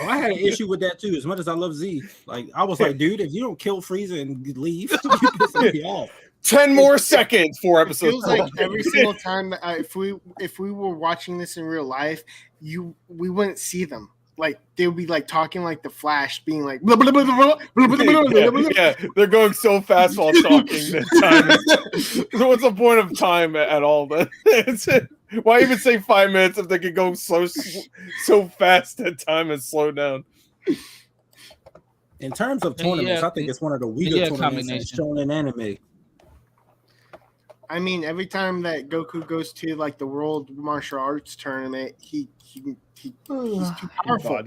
Oh, I had an issue with that too. As much as I love Z, like I was like, dude, if you don't kill Frieza and leave, you piss me off. 10 more seconds. 4 episodes. It feels like every single time if we were watching this in real life, we wouldn't see them. Like they would be like talking like the Flash, being like blah, blah, blah, blah, blah, blah, blah. Yeah, they're going so fast while talking. What's the point of time at all? Then why even say 5 minutes if they could go so fast that time is slowed down? In terms of tournaments, I think it's one of the weaker tournaments in shonen anime. I mean, every time that Goku goes to like the World Martial Arts Tournament, he's too powerful.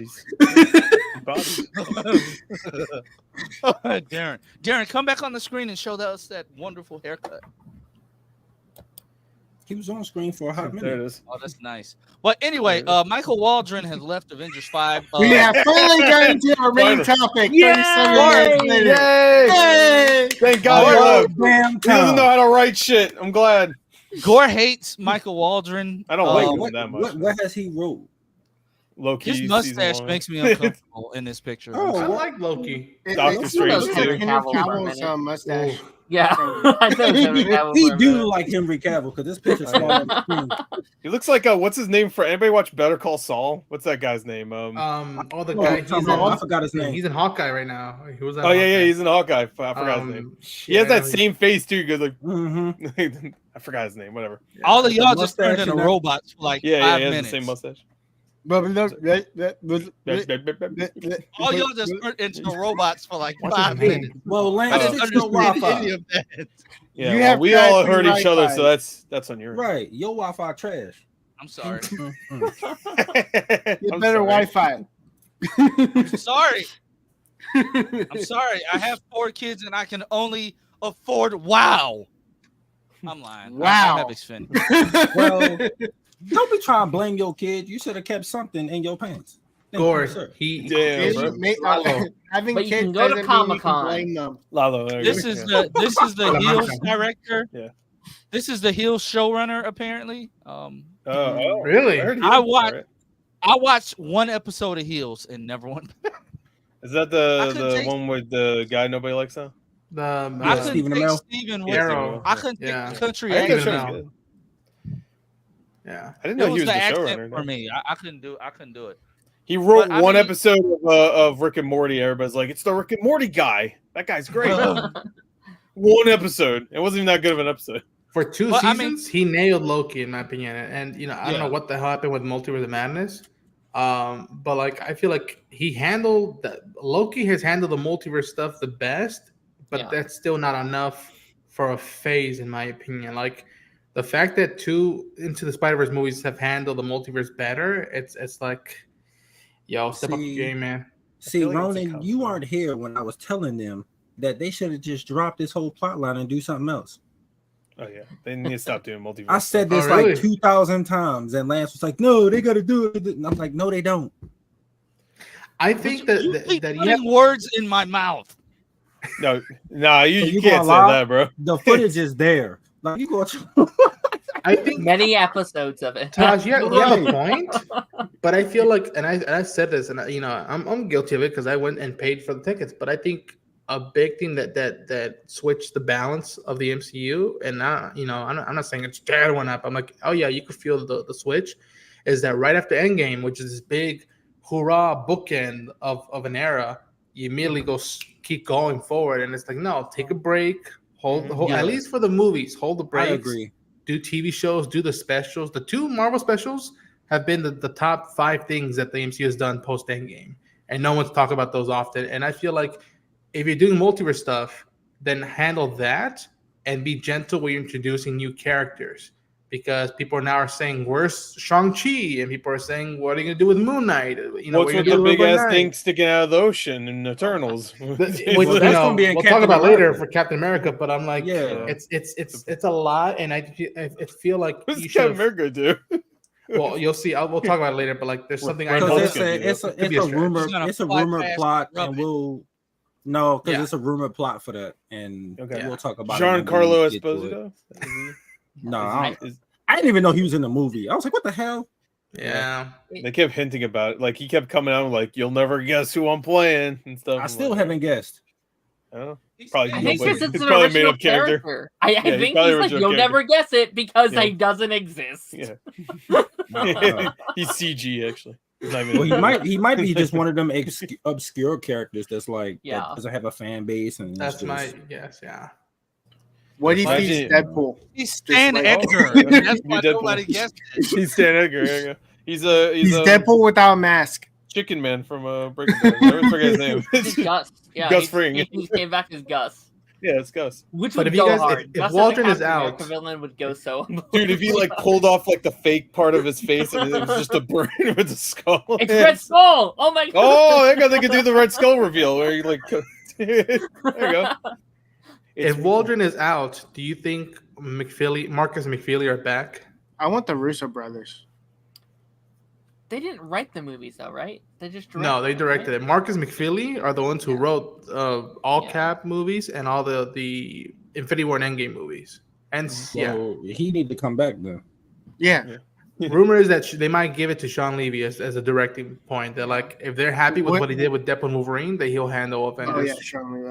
Darren, come back on the screen and show us that wonderful haircut. He was on screen for a hot minute. There it is. Oh, that's nice. But anyway, Michael Waldron has left Avengers 5. We have finally gotten into our main topic. 37 minutes later. Yay! Thank God he doesn't know how to write shit. I'm glad. Gore hates Michael Waldron. I don't like him that much. What has he wrote? Loki. His mustache makes me uncomfortable in this picture. Oh, I like Loki. Doctor Strange too. Cavill's mustache. Yeah, he do like Henry Cavill because this picture's small. He looks like what's his name? For anybody watch Better Call Saul? What's that guy's name? The guy. I forgot his name. He's in Hawkeye right now. He was. He's in Hawkeye. I forgot his name. He has that same face too. He goes like, I forgot his name. Whatever. All of y'all just turned into robots for like 5 minutes. He has the same mustache. All y'all just turned into robots for like 5 minutes. Well, Lance, it's no Wi-Fi. Yeah, we all heard each other, so that's on your right. Your Wi-Fi trash. I'm sorry. Get better Wi-Fi. I'm sorry. I'm sorry. I have 4 kids and I can only afford WoW. I'm lying. Wow. I have Xfinity. Well, don't be trying to blame your kid. You should have kept something in your pants. Gore. Damn, having but you kids can go to doesn't mean you can Comic-Con. blame them. Lalo, This is the Heels director. Yeah. This is the Heels showrunner apparently. Really? I watched one episode of Heels and never one. Is that the one with the guy nobody likes now? I couldn't take Steven with Arrow. I couldn't take country I accent. didn't Yeah, I didn't know he was the accent showrunner. for me. I couldn't do it. He wrote one episode of Rick and Morty. Everybody's like, it's the Rick and Morty guy. That guy's great. One episode. It wasn't even that good of an episode. For 2 seasons, he nailed Loki, in my opinion. And I don't know what the hell happened with Multiverse of Madness. But like, I feel like Loki has handled the multiverse stuff the best, but that's still not enough for a phase, in my opinion. Like, the fact that 2 Into the Spider-Verse movies have handled the multiverse better, it's like, yo, step up your game, man. See, Ronan, you weren't here when I was telling them that they should have just dropped this whole plot line and do something else. Oh yeah, they need to stop doing multiverse. I said this like 2,000 times, and Lance was like, "No, they got to do it." And I'm like, "No, they don't." I think that you have words in my mouth. No, you can't say that, bro. The footage is there. Like you go. I think many episodes of it. Taj, you have a point, but I feel like, and I said this, and I'm guilty of it because I went and paid for the tickets. But I think a big thing that switched the balance of the MCU, and I'm not saying it's dead went up. I'm like, oh yeah, you could feel the switch. Is that right after Endgame, which is this big hurrah bookend of an era, you immediately keep going forward, and it's like, no, take a break, hold at least for the movies, hold the breaks. I agree. Do TV shows, do the specials. The 2 Marvel specials have been the top 5 things that the MCU has done post Endgame, and no one's talked about those often. And I feel like if you're doing multiverse stuff, then handle that and be gentle when you're introducing new characters, because people are now saying, "Where's Shang-Chi?" and people are saying, "What are you gonna do with Moon Knight?" What's with the big ass thing sticking out of the ocean in Eternals? We'll talk about later for Captain America, but I'm like, it's a lot, and I feel like what's Captain America do? Well, you'll see. We'll talk about it later, but like, there's something I know. It's a rumor. It's a rumor plot, and because it's a rumor plot for that, and we'll talk about Giancarlo Esposito. No, I didn't even know he was in the movie. I was like, what the hell? Yeah. They kept hinting about it. Like, he kept coming out like, you'll never guess who I'm playing and stuff. I still haven't guessed. Oh, I think this is an original character. I think he's like, you'll never guess it because he doesn't exist. Yeah. He's CG, actually. Well, he might be just one of them obscure characters that's like, that doesn't have a fan base. And that's my guess, What if he's Deadpool? He's Stan Edgar. That's why nobody guessed it. He's Stan Edgar. He's Deadpool without a mask. Chicken Man from Breaking Bad. I always forget his name. It's Gus. Yeah, Gus Fring. He came back as Gus. Yeah, it's Gus. Which would go hard. If Waldron is out, the villain would go so. Dude, if he like pulled off like the fake part of his face and it was just a brain with a skull. It's Red Skull. Oh my god. Oh, I guess they could do the Red Skull reveal where you like. There you go. If Waldron is out, do you think Marcus McFeely are back? I want the Russo brothers. They didn't write the movies though, right? They just directed No, they directed it. Marcus McFeely are the ones who wrote all Cap movies and all the Infinity War and Endgame movies. And he need to come back then. Yeah. Rumor is that they might give it to Sean Levy as a directing point. That like, if they're happy with what he did with Deadpool and Wolverine, that he'll handle Avengers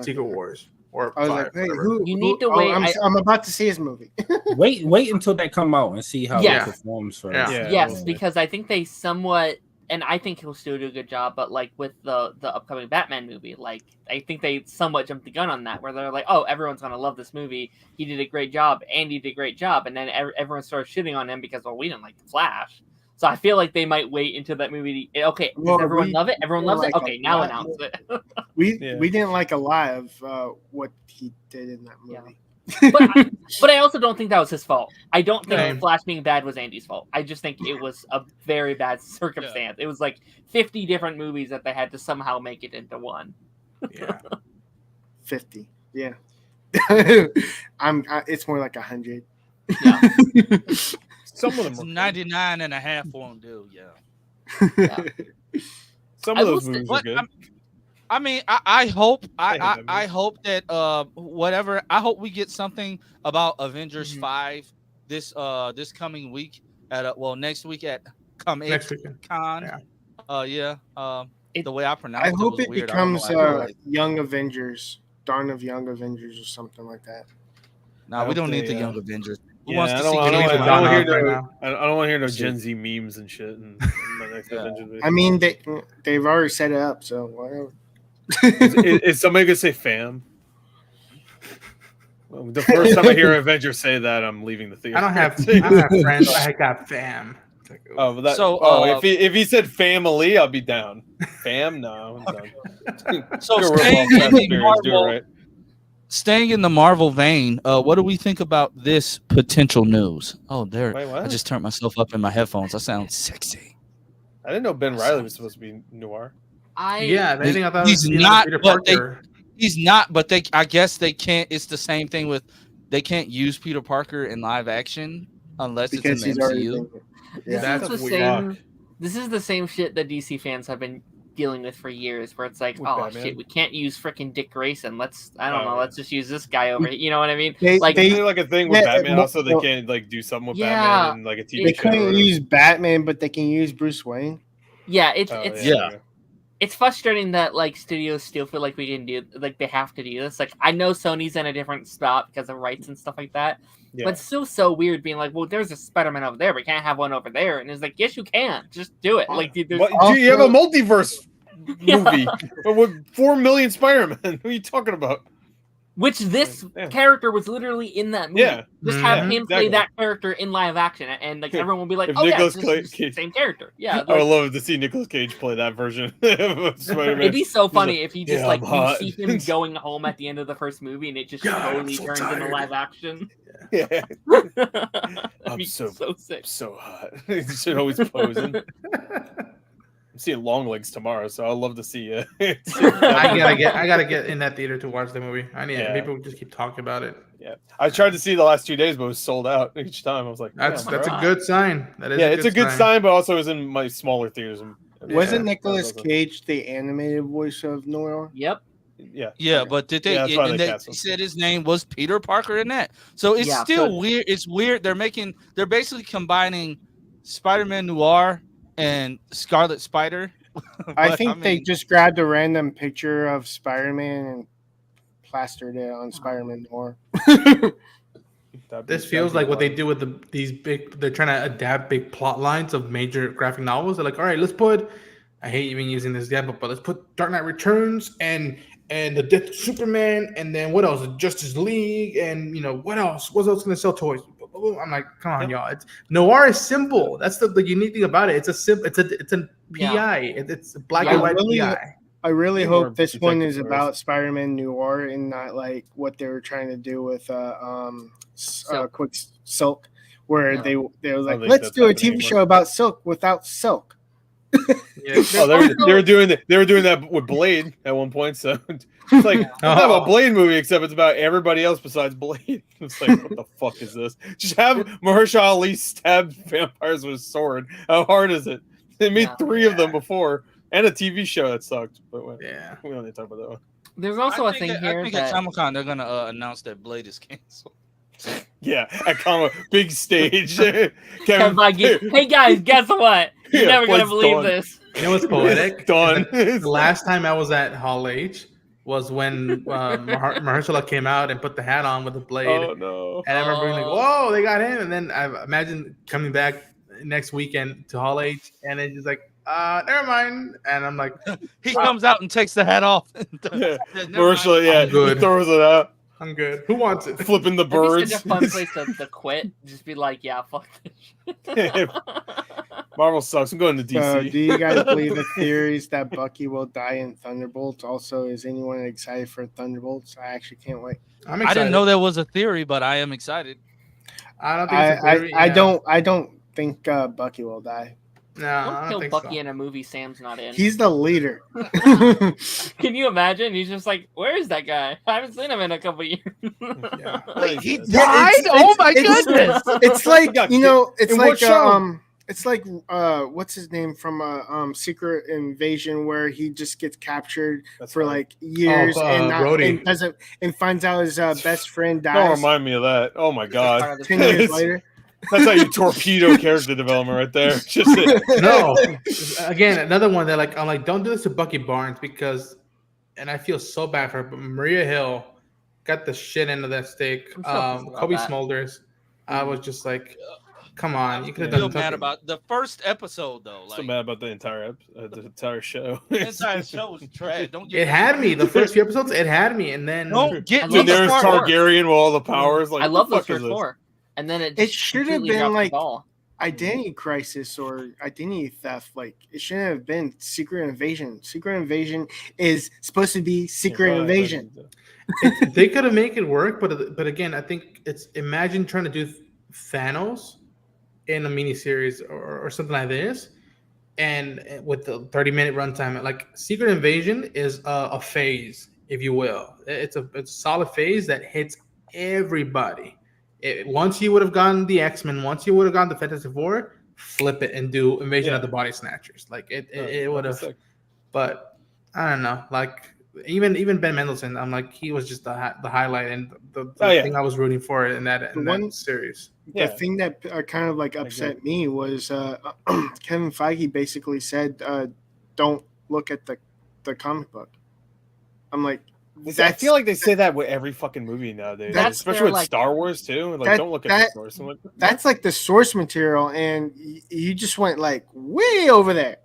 Secret Wars. Or I was 5, like, hey, you need to wait. I'm about to see his movie. wait until they come out and see how it performs first. Yes, because I think they somewhat, and I think he'll still do a good job. But like with the upcoming Batman movie, like I think they somewhat jumped the gun on that, where they're like, oh, everyone's gonna love this movie. He did a great job. Andy did a great job, and then everyone started shitting on him because we didn't like the Flash. So I feel like they might wait until that movie. Okay, does everyone love it? Everyone loves it. Okay, now announce it. We didn't like a lot of what he did in that movie. But I also don't think that was his fault. I don't think Flash being bad was Andy's fault. I just think it was a very bad circumstance. It was like 50 different movies that they had to somehow make it into one. Yeah, 50. Yeah, it's more like 100. Yeah. Some of them 99 and a half won't do. Some of those movies are good. I mean, I hope I hope that whatever. I hope we get something about Avengers 5 this coming week at next week at next weekend. Con. The way I pronounce it. I hope it weird. becomes Young Avengers, Dawn of Young Avengers, or something like that. No, we don't need the Young Avengers. I don't want to hear no Gen Z memes and shit. In my next Avengers video. I mean, they've already set it up, so whatever. Is somebody gonna say fam? Well, the first time I hear Avengers say that, I'm leaving the theater. I don't have friends. I got fam. If he said family, I'll be down. Fam, no. I'm done. So staying in the Marvel vein, what do we think about this potential news? Oh, there! Wait, what? I just turned myself up in my headphones. I sound sexy. I didn't know Ben Reilly was supposed to be Noir. Yeah, I think I thought He's it was not, Peter but Parker. he's not. But I guess they can't. It's the same thing with they can't use Peter Parker in live action unless because it's in he's the MCU. already been, This is the weird. same. This is the same shit that DC fans have been dealing with for years, where it's like, With oh Batman. shit, we can't use freaking Dick Grayson. Let's Oh, let's just use this guy over here. You know what I mean? They- Like, they- Isn't there like a thing with Yeah, Batman? Also, they well, can't like do something with Yeah, Batman and like a TV They show. or couldn't whatever. use Batman, but they can use Bruce Wayne. yeah, it's Oh, it's yeah. it's frustrating that like studios still feel like we can do like they have to do this. Like I know Sony's in a different spot because of rights and stuff like that. Yeah. But it's still so weird being like, well, there's a Spider-Man over there, we can't have one over there. And it's like, yes, you can. Just do it. Like, dude, there's What, you have a multiverse Yeah. movie with 4 million Spider-Man. What are you talking about? which this Yeah. character was literally in that movie. Yeah. Just have Yeah, him play exactly. that character in live action, and like everyone will be like, If oh yeah, Nicolas it's just Cage- same character. Yeah, I would like, love to see Nicolas Cage play that version of Spider-Man. it'd be so He's funny like, if he just "Yeah, like I'm hot." you see him going home at the end of the first movie, and it just God, I'm slowly so turns into tired. live action. Yeah. That'd I'm be so- sick. So hot. He's always posing. I'm seeing Long Legs tomorrow, so I'd love to see I gotta get in that theater to watch the movie. I need Yeah. people just keep talking about it. Yeah, I tried to see the last 2 days, but it was sold out each time. I was like, That's "Man, that's bro." a good sign. That is Yeah, it's a good sign, but also it was in my smaller theaters. Wasn't Yeah. Nicolas That was Cage the animated voice of Noir? Yep. Yeah, Yeah, okay. but did they? Yeah, that's why and they they cast him. said his name was Peter Parker in that. So it's Yeah, still so- weird. It's weird. They're basically combining Spider-Man Noir and Scarlet Spider. I But, think they mean, just grabbed a random picture of Spider-Man and plastered it on Spider-Man Noir. This feels like what they do with these big. They're trying to adapt big plot lines of major graphic novels. They're like, all right, let's put. I hate even using this example, but let's put Dark Knight Returns and the Death of Superman, and then what else? The Justice League, and what else? What else going to sell toys? I'm like, come on, y'all. It's Noir is simple. That's the unique thing about it. It's a simple. It's a PI. It's a black Yeah, and white really- PI. I really Yeah, hope more this one is detective about Spider-Man Noir and not like what they were trying to do with Quick Silk, where Yeah. they was like, think let's that's do a happening TV show about Silk without Silk. Yeah. Oh, they were doing that with Blade at one point. So it's like it's not about Blade movie, except it's about everybody else besides Blade. It's like, what the fuck is this? Just have Mahershala Ali stab vampires with a sword. How hard is it? They made Yeah. 3 of them before, and a TV show that sucked. But Yeah. we don't need to talk about that one. There's also a I thing think here at that Comic-Con they're gonna announce that Blade is canceled. Yeah, at big stage. Kevin Kevin, Feige, hey guys, guess what? You're Yeah, never gonna Blade's believe done. this. You know what's poetic? Done. The last time I was at Hall H was when Mahershala came out and put the hat on with the blade. Oh no. And I remember being like, whoa, they got him. And then I imagine coming back next weekend to Hall H and it's just like, never mind. And I'm like, He comes out and takes the hat off. Yeah. Never Mahershala, mind. yeah, I'm good. he throws it out, I'm good. Who wants it? flipping the That'd be birds. such a fun place to quit. Just be like, yeah, fuck this shit. Marvel sucks. I'm going to DC. So, do you guys believe the theories that Bucky will die in Thunderbolts? Also, is anyone excited for Thunderbolts? I actually can't wait. I'm I excited. didn't know there was a theory, but I am excited. I don't think it's a theory. I don't think Bucky will die. No, I Don't don't kill think Bucky so. in a movie Sam's not in. He's the leader. Can you imagine? He's just like, where is that guy? I haven't seen him in a couple years. Yeah. Like, He it's- died? Oh my goodness! It's like Yeah, it's in what like show? it's like what's his name from Secret Invasion, where he just gets captured That's for fine. like years Brody. and doesn't and finds out his best friend Don't dies remind me of that. Oh my god. Part of the 10 years It's- later. That's how you torpedo character development right there. Just it. No. Again, another one that I'm like, don't do this to Bucky Barnes because, and I feel so bad for her, but Maria Hill got the shit end of that steak. I'm so pissed about Kobe that. Smulders. I was just like, come on, you could have I feel done mad something. about the first episode though. So Like mad about the entire show. the entire show was trash. Don't get It had me. The first few episodes, it had me, and then Don't get I me love the Daenerys Star Wars. Targaryen with all the powers. Like, I what love the those fuck is first this? 4. And then it It just should have completely been dropped the like ball. identity crisis or identity theft. Like it shouldn't have been Secret Invasion. Secret Invasion is supposed to be Secret Yeah, Invasion. They could have made it work, but again, I think it's imagine trying to do Thanos in a miniseries or something like this, and with the 30-minute runtime. Like Secret Invasion is a phase, if you will. It's a solid phase that hits everybody. Once you would have gone the X-Men, once you would have gone the Fantastic Four, flip it and do Invasion of the Body Snatchers. Like it would have. But I don't know. Like even Ben Mendelsohn, I'm like, he was just the highlight and the thing I was rooting for in that series. The thing that kind of like upset me was Kevin Feige basically said, "Don't look at the comic book." I'm like, I feel like they say that with every fucking movie nowadays, especially with Star Wars too. Like, don't look at the source. Like, that's like the source material, and you just went like way over there.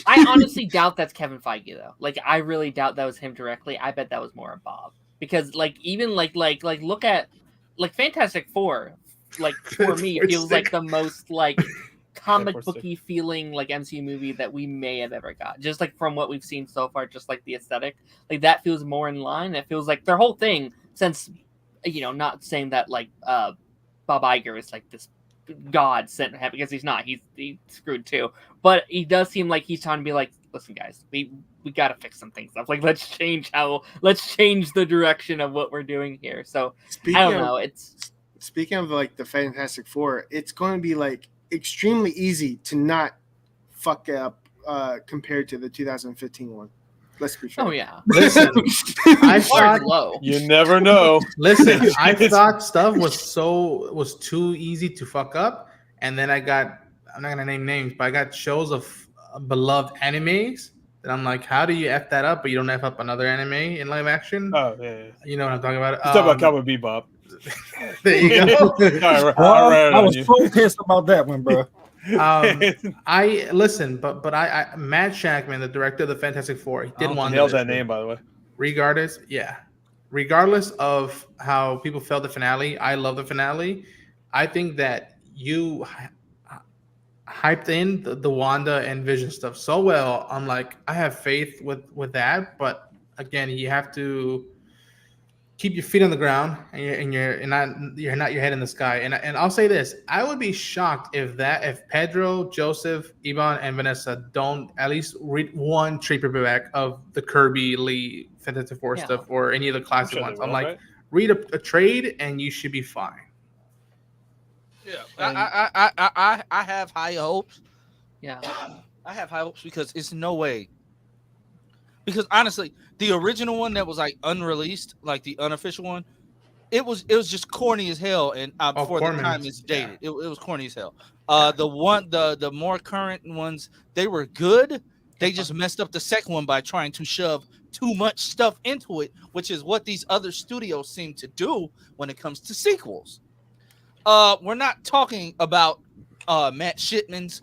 I honestly doubt that's Kevin Feige though. Like, I really doubt that was him directly. I bet that was more Bob, because like even like look at like Fantastic Four. Like for me, it feels like the most like comic booky feeling like MCU movie that we may have ever got. Just like from what we've seen so far, just like the aesthetic, like that feels more in line. It feels like their whole thing, since not saying that like Bob Iger is like this god sent him, because he's not. He's screwed too. But he does seem like he's trying to be like, listen, guys, we got to fix some things up. Like, let's change the direction of what we're doing here. So I don't know. Speaking of like the Fantastic Four, it's going to be like extremely easy to not fuck up compared to the 2015 one. Let's be fair. Oh yeah. Listen, I thought you never know. Listen, I thought stuff was too easy to fuck up, and then I'm not gonna name names, but I got shows of beloved animes that I'm like, how do you f that up, but you don't f up another anime in live action? Oh yeah. You know what I'm talking about? Talk about Cowboy Bebop. There you go. I was so pissed about that one, bro. I listen, but Matt Shackman, the director of the Fantastic Four, he did one. Nailed that name, by the way. Regardless of how people felt the finale, I love the finale. I think that you hyped in the Wanda and Vision stuff so well. I'm like, I have faith with that, but again, you have to keep your feet on the ground and you're not your head in the sky. And I'll say this: I would be shocked if Pedro, Joseph, Ivan, and Vanessa don't at least read one trade paperback of the Kirby Lee Fantastic Four stuff or any of the classic ones. I'm like, read a trade and you should be fine. Yeah, I have high hopes. Yeah, I have high hopes because it's no way. Because honestly, the original one that was like unreleased, like the unofficial one, it was just corny as hell. And before the time it's dated, it was corny as hell. The more current ones, they were good. They just messed up the second one by trying to shove too much stuff into it, which is what these other studios seem to do when it comes to sequels. We're not talking about Matt Shipman's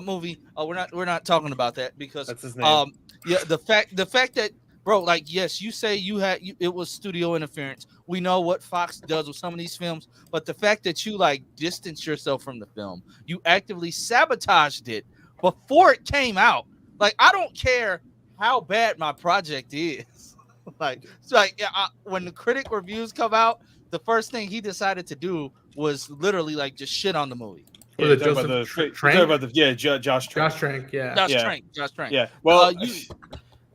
movie. We're not talking about that because that's his name. Yeah, the fact that, bro, like, yes, you say it was studio interference. We know what Fox does with some of these films, but the fact that you like distance yourself from the film, you actively sabotaged it before it came out. Like, I don't care how bad my project is. When the critic reviews come out, the first thing he decided to do was literally like just shit on the movie. Yeah, Josh Trank. Josh Trank. Yeah. Well,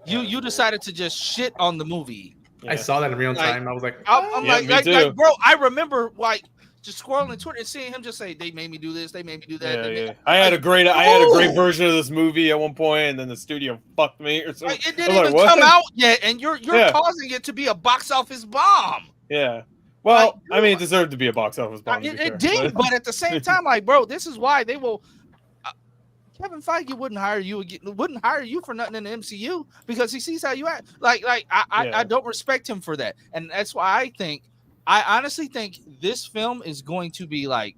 you decided to just shit on the movie. Yeah. I saw that in real time. I was like, I'm like, bro, I remember like just scrolling Twitter and seeing him just say, "They made me do this. They made me do that." Yeah. I had a great version of this movie at one point, and then the studio fucked me or something. It didn't even come out yet, and you're causing it to be a box office bomb. Yeah. Well, I mean, it deserved to be a box office bomb. It did, but at the same time, like, bro, this is why they will. Kevin Feige wouldn't hire you for nothing in the MCU because he sees how you act. I don't respect him for that, and that's why I honestly think this film is going to be like.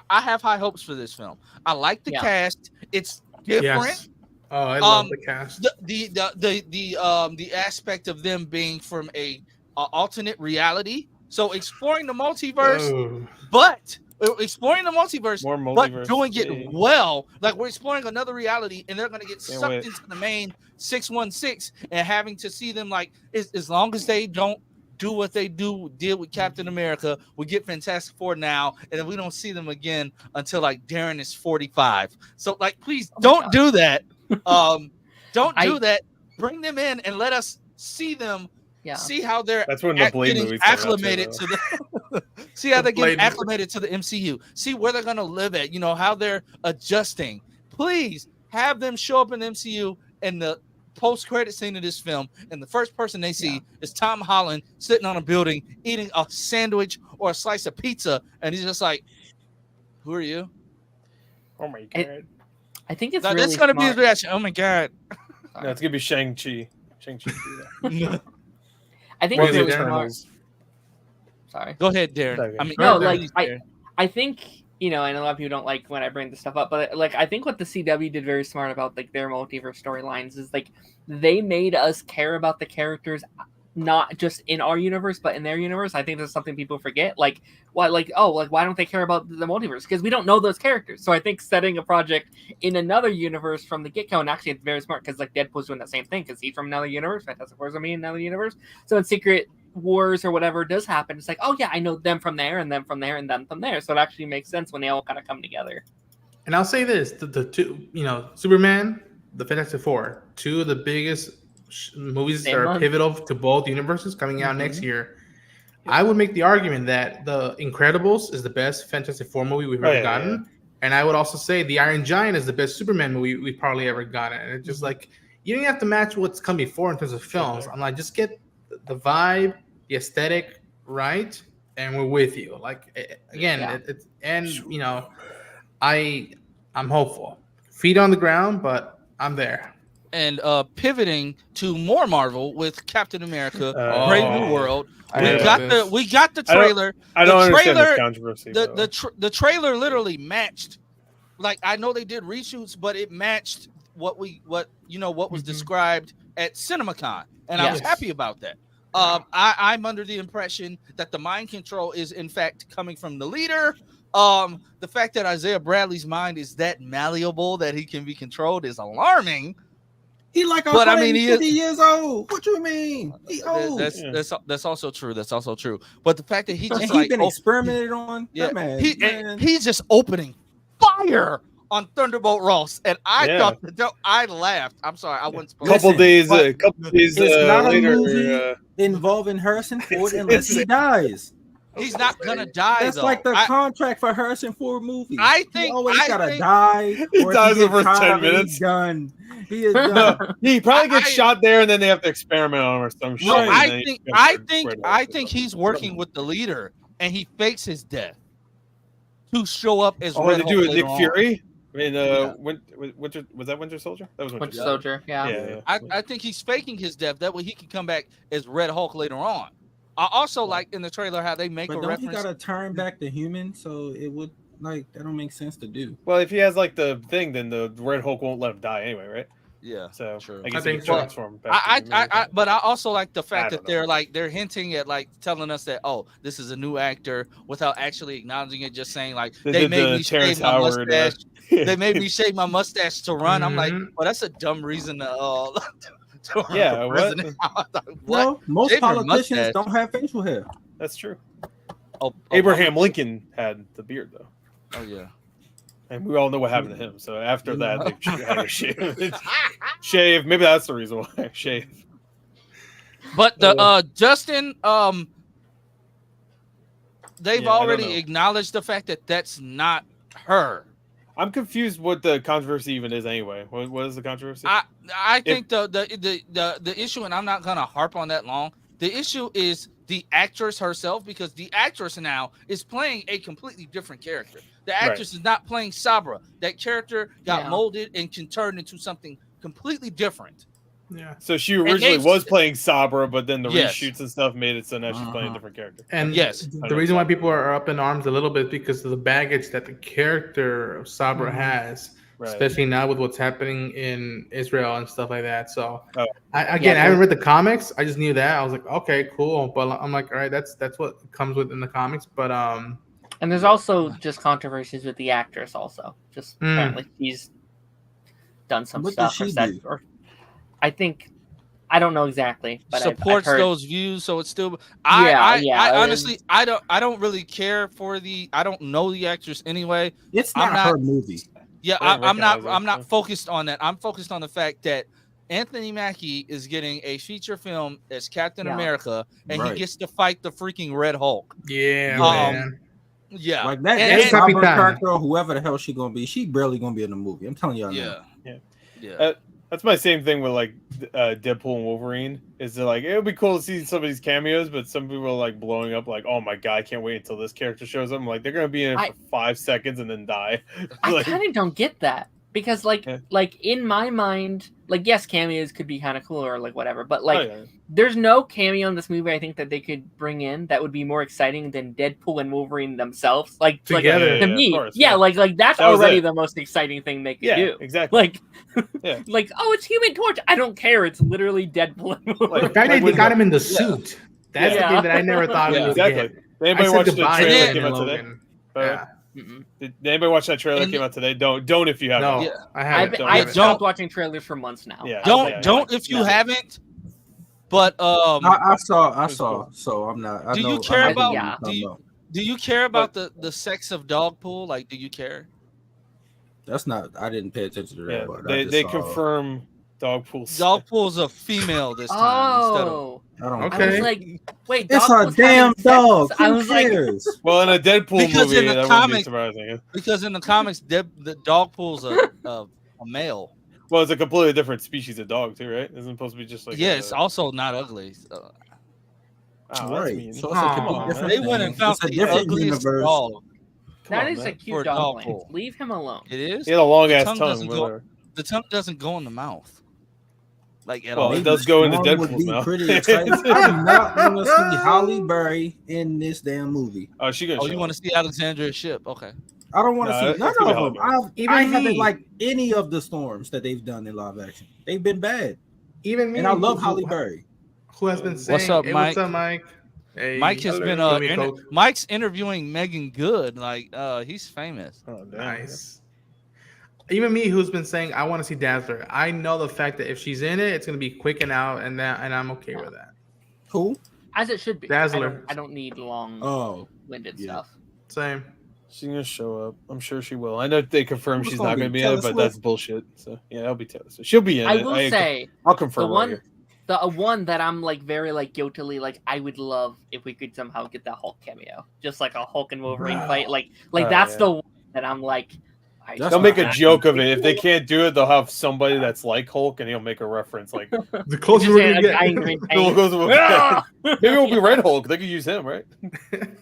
I have high hopes for this film. I like the cast; it's different. Yes. Oh, I love the cast. The aspect of them being from a alternate reality, so exploring the multiverse, but exploring the multiverse, More multiverse, but doing yay. it well. Like we're exploring another reality, and they're going to get Can't sucked wait. into the main 616, and having to see them like as long as they don't do what they did with Captain America, we get Fantastic Four now, and then we don't see them again until like Darren is 45. So like, please don't do that. Don't do that. Bring them in and let us see them. Yeah. See how they're That's when the Blade getting movies come out too, acclimated though. to the see how they're getting Blade acclimated to the MCU. See where they're gonna live at. You know how they're adjusting. Please have them show up in the MCU in the post-credit scene of this film, and the first person they see is Tom Holland sitting on a building eating a sandwich or a slice of pizza, and he's just like, "Who are you?" Oh my god! I think it's Now, really that's gonna be smart. his reaction. Oh my god! No, it's gonna be Shang-Chi. Shang-Chi. I think Or it's the really smart. Eternals. Sorry. Go ahead, Darren. Okay. I mean, No, go ahead, like Darren. I think, you know, and a lot of people don't like when I bring this stuff up, but like I think what the CW did very smart about like their multiverse storylines is like they made us care about the characters not just in our universe but in their universe. I think that's something people forget. Like why don't they care about the multiverse? Because we don't know those characters. So I think setting a project in another universe from the get-go, and actually it's very smart because like Deadpool's doing that same thing because he's from another universe, Fantastic Four's gonna be in another universe. So in Secret Wars or whatever does happen, it's like, oh yeah, I know them from there and them from there and them from there. So it actually makes sense when they all kind of come together. And I'll say this: the two, Superman, the Fantastic Four, two of the biggest movies that are pivotal to both universes coming out next year. I would make the argument that The Incredibles is the best Fantastic Four movie we've ever gotten. And I would also say The Iron Giant is the best Superman movie we've probably ever gotten. And it's just like, you don't have to match what's come before in terms of films. I'm like, just get the vibe, the aesthetic right, and we're with you. Like, again, I'm hopeful. Feet on the ground, but I'm there. And pivoting to more Marvel with Captain America, Brave New World. We got the trailer. I don't understand this controversy. The trailer literally matched. Like, I know they did reshoots, but it matched what was described at CinemaCon, and I was happy about that. I'm under the impression that the mind control is in fact coming from the leader. The fact that Isaiah Bradley's mind is that malleable that he can be controlled is alarming. He like 150 years old. What you mean? He old. That's also true. That's also true. But the fact that he just he's been experimented on. Yeah, man. He's just opening fire on Thunderbolt Ross, and I thought I laughed. I'm sorry, I wasn't supposed. Couple days it's not later, a movie involving Harrison Ford unless he dies. He's not gonna die. That's like the contract for Harrison Ford movies. I think he always gotta die. He dies in the first 10 minutes. He's done. He is done. He probably gets shot there, and then they have to experiment on him or some shit. I think he's working with the leader, and he fakes his death to show up as. What did they do with Nick Fury? I mean, Winter was that Winter Soldier? That was Winter Soldier. Yeah. I think he's faking his death. That way he can come back as Red Hulk later on. I also like in the trailer how they make a reference. He gotta turn back to human, so it would that don't make sense to do. Well, if he has like the thing, then the Red Hulk won't let him die anyway, right? Yeah, so true. I guess he can transform back. But I also like the fact that they're hinting at like telling us that this is a new actor without actually acknowledging it, just saying like they made me shave my mustache. They made me shave my mustache to run. I'm like, well, that's a dumb reason to. Well, most politicians don't have facial hair. That's true. Abraham Lincoln had the beard though. Oh yeah, and we all know what happened to him. So after that, they had to shave. Shave. Maybe that's the reason why. Shave. But the Justin, they've already acknowledged the fact that that's not her. I'm confused what the controversy even is anyway. What is the controversy? I think the issue, and I'm not gonna harp on that long. The issue is the actress herself, because the actress now is playing a completely different character. The actress is not playing Sabra. That character got molded and can turn into something completely different. Yeah. So she originally was playing Sabra, but then the reshoots and stuff made it so now she's playing a different character. And the reason why people are up in arms a little bit because of the baggage that the character of Sabra has, especially now with what's happening in Israel and stuff like that. So I haven't read the comics. I just knew that. I was like, okay, cool. But I'm like, all right, that's what comes with in the comics. But and And there's also just controversies with the actress. Also, just apparently she's done some stuff or said, or I think. I don't know exactly, but supports I've heard... those views, so it's still. I Honestly, I don't really care for the. I don't know the actress anyway. It's not her movie. Yeah, I'm not focused on that. I'm focused on the fact that Anthony Mackie is getting a feature film as Captain America, and he gets to fight the freaking Red Hulk. Yeah, man. Yeah, like that. And character, or whoever the hell she gonna be, she barely gonna be in the movie. I'm telling y'all. Yeah. That's my same thing with like Deadpool and Wolverine. Is that like it would be cool to see some of these cameos, but some people are like blowing up like, oh my god, I can't wait until this character shows up. I'm like, they're gonna be in it for 5 seconds and then die. I kind of don't get that because like in my mind, like yes, cameos could be kind of cool or like whatever, but like there's no cameo in this movie I think that they could bring in that would be more exciting than Deadpool and Wolverine themselves. Like together, to me, like that's already the most exciting thing they could do. Exactly. Like, like oh, it's Human Torch. I don't care. It's literally Deadpool and Wolverine. The fact that they got him in the suit. That's the thing that I never thought we would get. Did anybody watch the trailer that came out today? Yeah. Did anybody watch that trailer that came out today? Don't if you haven't. No, I haven't. I've stopped watching trailers for months now. Yeah, don't if you haven't. But I saw. So I'm not. Do you care about? Do you care about the sex of Dogpool? Like, do you care? That's not. I didn't pay attention to that. Yeah, they confirm Dogpool's. Dogpool's a female this time. Oh, I don't. I was like, wait, it's a damn dog. I was like, well, in a Deadpool movie, in the that comics, wouldn't be surprising. Because in the comics, the Dogpool's a male. Well, it's a completely different species of dog too, right? Isn't it supposed to be just like? Yeah, it's also not ugly. So. Right. So they went and found the ugliest dog. That is a cute dog. Leave him alone. It is. He had a long ass tongue. The tongue doesn't go in the mouth. Like at all. It does go into Deadpool's mouth. Pretty exciting. I do not want to see Halle Berry in this damn movie. Oh, you want to see Alexandria Ship? Okay. I don't want to see none of them. I haven't liked any of the Storms that they've done in live action. They've been bad. Even me. And I love Halle Berry. Who has been saying, "What's up, Mike? What's up, Mike?" Hey, Mike has been Mike's interviewing Megan Good. Like, he's famous. Oh, nice. Even me, who's been saying, "I want to see Dazzler." I know the fact that if she's in it, it's gonna be quick and out, and I'm okay with that. Who? As it should be. Dazzler. I don't need long-winded stuff. Same. She's gonna show up. I'm sure she will. I know they confirmed she's not gonna be in it, but that's bullshit. So yeah, that'll be Taylor Swift. She'll be in it. I will say, I'll confirm. The one that I'm like very like guiltily like I would love if we could somehow get that Hulk cameo, just like a Hulk and Wolverine fight. Like that's the one that I'm like. They'll make a joke of it. If they can't do it, they'll have somebody that's like Hulk, and he'll make a reference like the closer we're gonna get. Maybe it'll be Red Hulk. They could use him, right?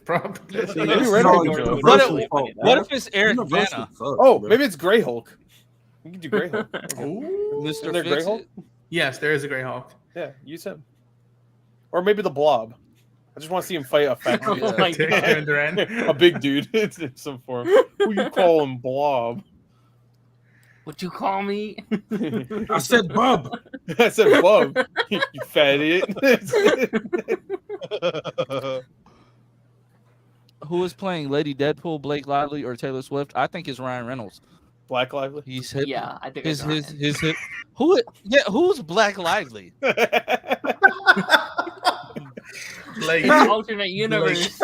Probably. Maybe Red Hulk. What if it's Eric Bana? Oh, maybe it's Gray Hulk. You can do Gray Hulk. Mr. Gray Hulk? Yes, there is a Gray Hulk. Yeah, use him. Or maybe the Blob. I just want to see him fight a fat dude. A big dude in some form. Who you call him, Blob? What you call me? I said Bub. I said Bub. You fat idiot. Who is playing Lady Deadpool, Blake Lively, or Taylor Swift? I think it's Ryan Reynolds. Black Lively? He's hip. Yeah, I think his hip. Who's Black Lively? Like alternate universe.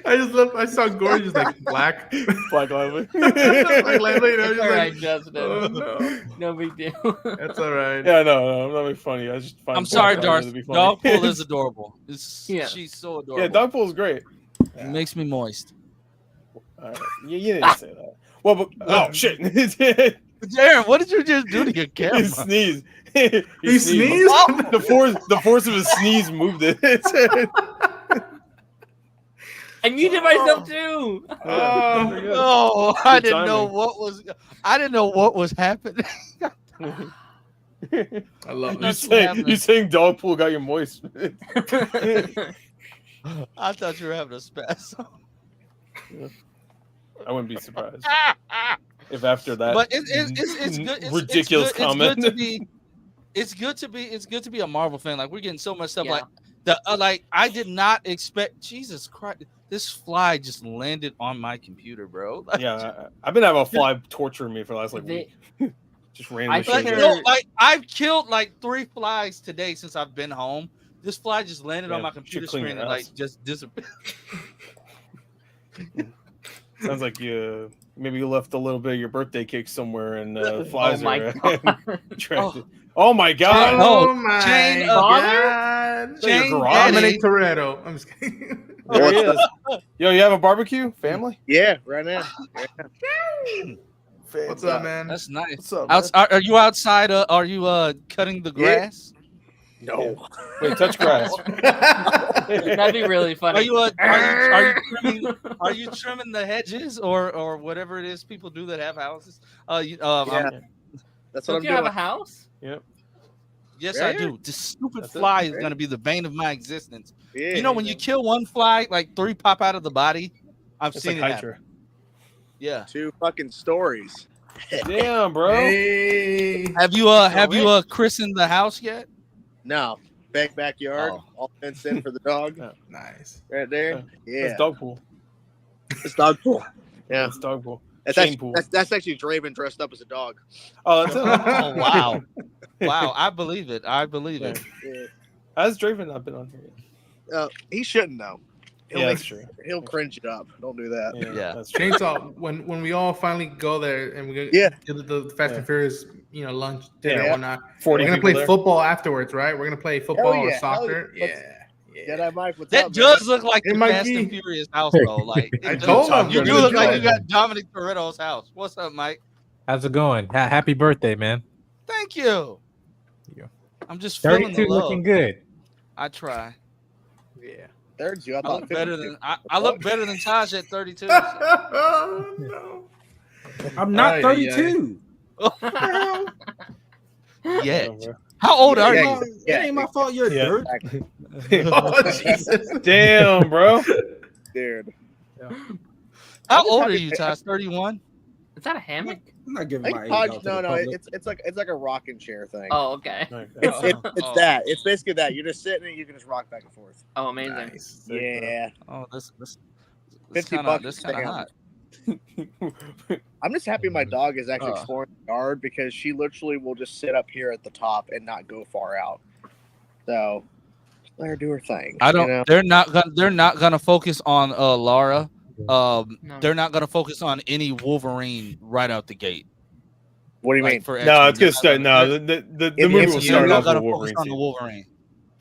I saw Gorgeous like Black Lively. Black Lively. All right, Justin. Oh, no big deal. That's all right. Yeah, no, I'm not being funny. I'm sorry, Darth. Dogpool is adorable. She's so adorable. Yeah, Dogpool is great. It makes me moist. You didn't say that. Well, but, oh shit. Darren, what did you just do to your camera? He sneezed. He sneezed? Oh, the force of his sneeze moved it. I muted myself too. I didn't know what was happening. I love it. You saying Dogpool got you moist. I thought you were having a spasm. I wouldn't be surprised if after that. But it's good. Ridiculous comment. It's good to be a Marvel fan. Like we're getting so much stuff. Like Like I did not expect. Jesus Christ, this fly just landed on my computer, bro. Like, Yeah, I've been having a fly torturing me for the last week. Just randomly. I've killed like 3 flies today since I've been home. This fly just landed on my computer screen and like just disappeared. Sounds like maybe you left a little bit of your birthday cake somewhere and flies God. attracted. Oh my god! Oh my god! Dominic Toretto. I'm just kidding. There he is. Yo, you have a barbecue, family? Yeah, right now. Yeah. What's up, man? That's nice. What's up, are you outside? Are you cutting the grass? No. Wait, touch grass. That'd be really funny. Are you trimming the hedges or whatever it is people do that have houses? That's what Don't I'm you doing. have a house? Yep. Yes, Yeah. I do. This stupid fly is gonna be the bane of my existence. Yeah. You know, when you kill one fly, like 3 pop out of the body. I've It's seen like it Hydra. happen. Yeah. 2 fucking stories. Damn, bro. Hey. Have you christened the house yet? No. Backyard. All fenced in for the dog. Nice. Right there. Yeah. It's dog pool. It's dog pool. Yeah. It's dog pool. That's actually Draven dressed up as a dog. Oh, that's it. Oh wow. Wow, I believe it. Yeah. Has Draven not been on here yet? He shouldn't though. That's true. He'll cringe it up. Don't do that. Yeah. That's true. Chainsaw. When we all finally go there and we Yeah. do the Fast and Furious, lunch, dinner, Yeah. whatnot. 40 We're gonna people play there. football afterwards, right? We're gonna play football or yeah. soccer. Hell Yeah. Jedi Mike, what's That up, does look like Hey, the Fast Mikey. and Furious house though. Like I told him. you we're do gonna look do like it. you got Dominic Toretto's house. What's up, Mike? How's it going? Happy birthday, man. Thank you. Yeah. I'm just feeling the 32 love. looking good. I try. Yeah. Third you. I I thought look better 52. than I look better than Taj at 32. Oh, no. I'm not Ay, 32. Yet. How old are Yeah, you? yeah. It ain't my fault. You're Yeah. dirt. Oh, Jesus. Damn, bro. Dude. How old are you, Taj? 31? Is that a hammock? I'm not giving I my think age Podge, out to no, the no, public. it's like a rocking chair thing. Oh, okay. It's that. It's basically that. You're just sitting and you can just rock back and forth. Oh, amazing. Nice. Yeah. Oh, this 50 kind bucks of to stay hot. I'm just happy my dog is actually exploring the yard because she literally will just sit up here at the top and not go far out. So let her do her thing. I don't. You know? They're not gonna focus on Lara. No. They're not gonna focus on any Wolverine right out the gate. What do you Like, mean? for No, X-Men. it's gonna start. No, the movie will They're start not off with gonna a Wolverine focus on the scene. Wolverine.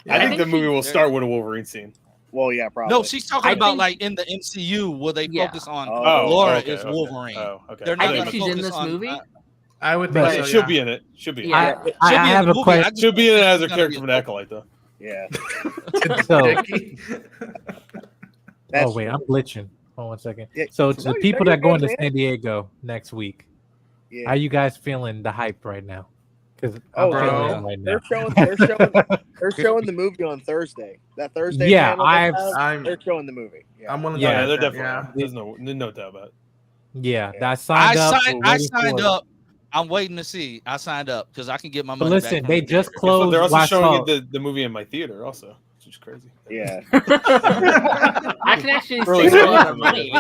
I think the think movie she- will start with a Wolverine scene. Well, yeah, probably. No, she's talking I about think- like in the MCU where they Yeah. focus on Oh, Laura okay, is okay. Wolverine. Oh, okay. They're I not think gonna she's in focus this on, movie. I would But think so, she'll yeah. be in it. She'll be in Yeah. it. I She'll be in have the a movie. question. I just She'll be in it as a she's gonna character be from a- the Acolyte, though. Yeah. So, Dickie. That's oh wait, I'm glitching. Hold on 1 second. Yeah. So to No, the you people know that you're going good, to man. San Diego next week, Yeah. how you guys feeling the hype right now? Because Oh, I'm feeling bro. it right now. They're showing the movie on Thursday. That Thursday. Yeah, panel they I've- have, they're showing the movie. Yeah. I'm willing to Yeah, Yeah, bet they're that, definitely. yeah. There's no doubt about it. Yeah, Yeah. I signed up. I we're waiting signed for it. up. I'm waiting to see. I signed up because I can get my But money. listen, back they from the just theater. closed. They're also last showing fall. the movie in my theater, also, which is crazy. Yeah. I can actually Really save a lot smart. of money.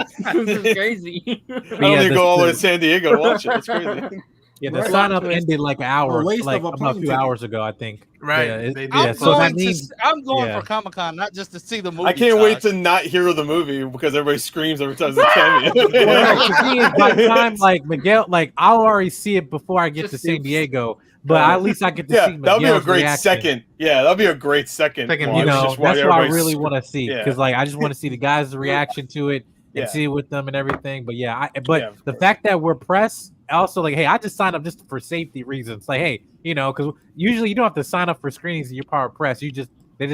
This is crazy. I don't yeah, need to the- go all the way the- to San Diego to watch it. It's crazy. Yeah, the Right. sign up ended like an hour, A waste like of a about a plane few ticket. hours ago, I think. Right, Yeah, they did. I'm so that going means I'm going yeah. for Comic-Con, not just to see the movie. I can't wait Taj. to not hear the movie because everybody screams every time they tell me. well, no, the thing is, by the time like Miguel, like I'll already see it before I get Just to San seems- Diego, but at least I get to Yeah, see that'll be a Miguel's great reaction. second. Yeah, that'll be a great second. Second, watch, You know, just while that's what I everybody's really screaming. want to see Yeah. because, like, I just want to see the guys' reaction to it and Yeah. see it with them and everything. But yeah, Yeah, but of the course. fact that we're press, also like, hey, I just signed up just for safety reasons. Like, hey, you know, because usually you don't have to sign up for screenings and you're part of press. They just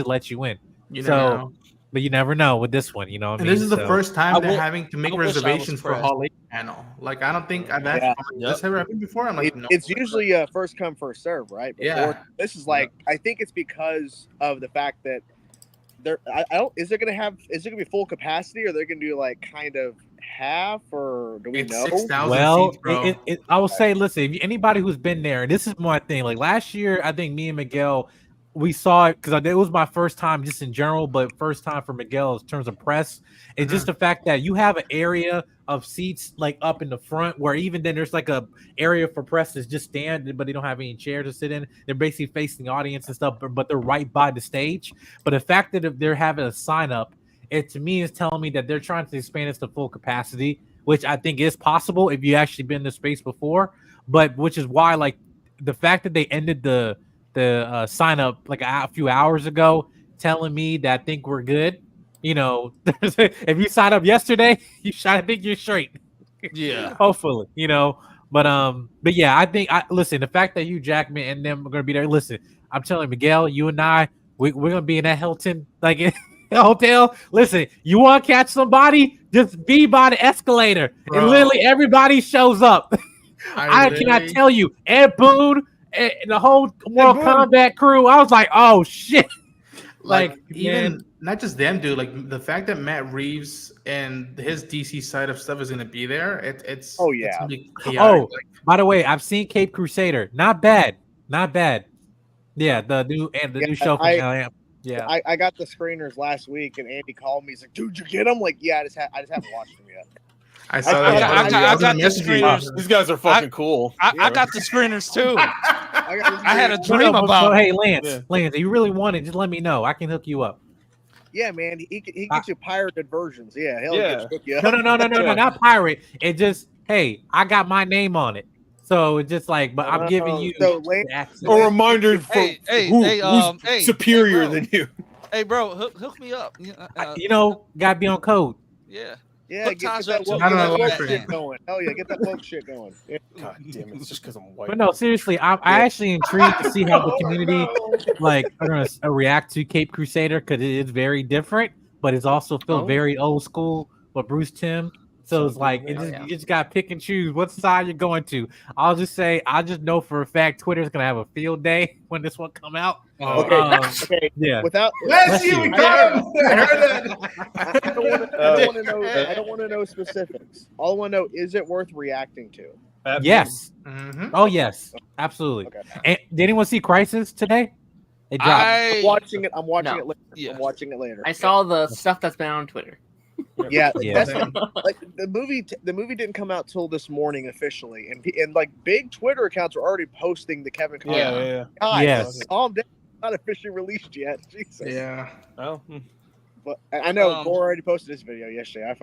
let you in. You So, never know. But you never know with this one. You know what I And mean? this is the So- first time I they're will- having to make I wish I was reservations for pressed. Hall 8 panel. Like, I don't think I've Yeah. asked. This ever happened before? I'm like, no. It's usually first come first serve, right? Yeah. This is like I think it's because of the fact that I don't. Is it gonna be full capacity or they're gonna do like kind of half or do we It's know? 6,000 Well, seats, bro. I will say, listen, if anybody who's been there, and this is my thing. Like last year, I think me and Miguel we saw it because it was my first time just in general, but first time for Miguel in terms of press. And just the fact that you have an area of seats like up in the front where even then there's like a area for press that's just stand, but they don't have any chairs to sit in. They're basically facing the audience and stuff, but they're right by the stage. But the fact that if they're having a sign up, it to me is telling me that they're trying to expand this to full capacity, which I think is possible if you actually been in the space before. But which is why like the fact that they ended the sign up like a few hours ago, telling me that I think we're good. You know, if you sign up yesterday, I think you're straight. Yeah. Hopefully, you know. But yeah, I think listen, the fact that you, Jackman, and them are gonna be there. Listen, I'm telling Miguel, you and I, we're gonna be in that Hilton, like hotel. Listen, you want to catch somebody, just be by the escalator, and literally everybody shows up. I cannot tell you, Ed Boon and the whole Mortal Kombat crew. I was like, oh shit. Like even not just them, dude. Like the fact that Matt Reeves and his DC side of stuff is going to be there. It's gonna be chaotic. By the way, I've seen Cape Crusader. Not bad. Yeah, the new show from LA. Yeah, I got the screeners last week, and Andy called me. He's like, "Dude, you get them?" Like, yeah, I just haven't watched them yet. I got the screeners. These guys are fucking cool. I got the screeners too. I had a dream about. Hey, Lance, if you really want it, just let me know. I can hook you up. Yeah, man, he gets you pirated versions. Yeah, he'll hook you up. No, not pirate. It just, hey, I got my name on it. So it's just like, but I'm giving you a reminder for who's superior than you. Hey, bro, hook me up. You know, gotta be on code. Yeah. Yeah, get that woke shit going. Hell yeah, get that woke shit going. Yeah. God damn it, it's just because I'm white. But no, seriously, I actually intrigued to see how the community like are gonna react to Cape Crusader because it is very different, but it's also still very old school with Bruce Timm. So it's like you just gotta pick and choose what side you're going to. I'll just know for a fact Twitter's gonna have a field day when this one come out. Okay. Yeah. Let's see what comes. I don't want to know specifics. All I want to know, is it worth reacting to? Yes. Mm-hmm. Oh yes, absolutely. Okay. And did anyone see Crisis today? It dropped. I'm watching it. I'm watching it later. Yeah. I'm watching it later. I saw the stuff that's been on Twitter. Yeah. That's like the movie didn't come out till this morning officially, and like big Twitter accounts were already posting the Kevin Conroy. Yes. Calm down. Not officially released yet. Jesus. Yeah. Well. But I know Gore already posted this video yesterday.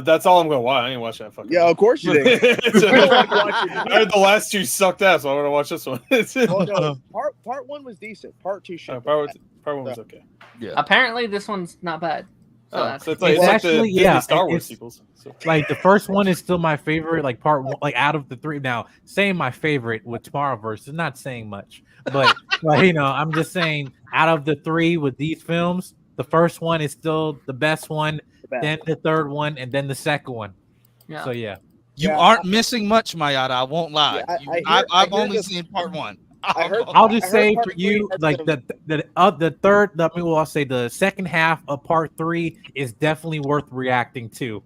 That's all I'm gonna watch. I ain't watch that fucking. Yeah, of course you did. I heard the last two sucked ass, so I'm gonna watch this one. Part one was decent. Part two should. Part one was okay. Yeah. Apparently, this one's not bad. So it's like the Star Wars sequels. So. Like the first one is still my favorite. Like part one, like out of the three. Now saying my favorite with Tomorrowverse is not saying much, but you know, I'm just saying out of the three with these films, the first one is still the best one. Then the third one, and then the second one. Yeah. So yeah, you aren't missing much, Mayada. I won't lie. I've only seen part one. I'll just say for you, like the third. I'll say the second half of part 3 is definitely worth reacting to.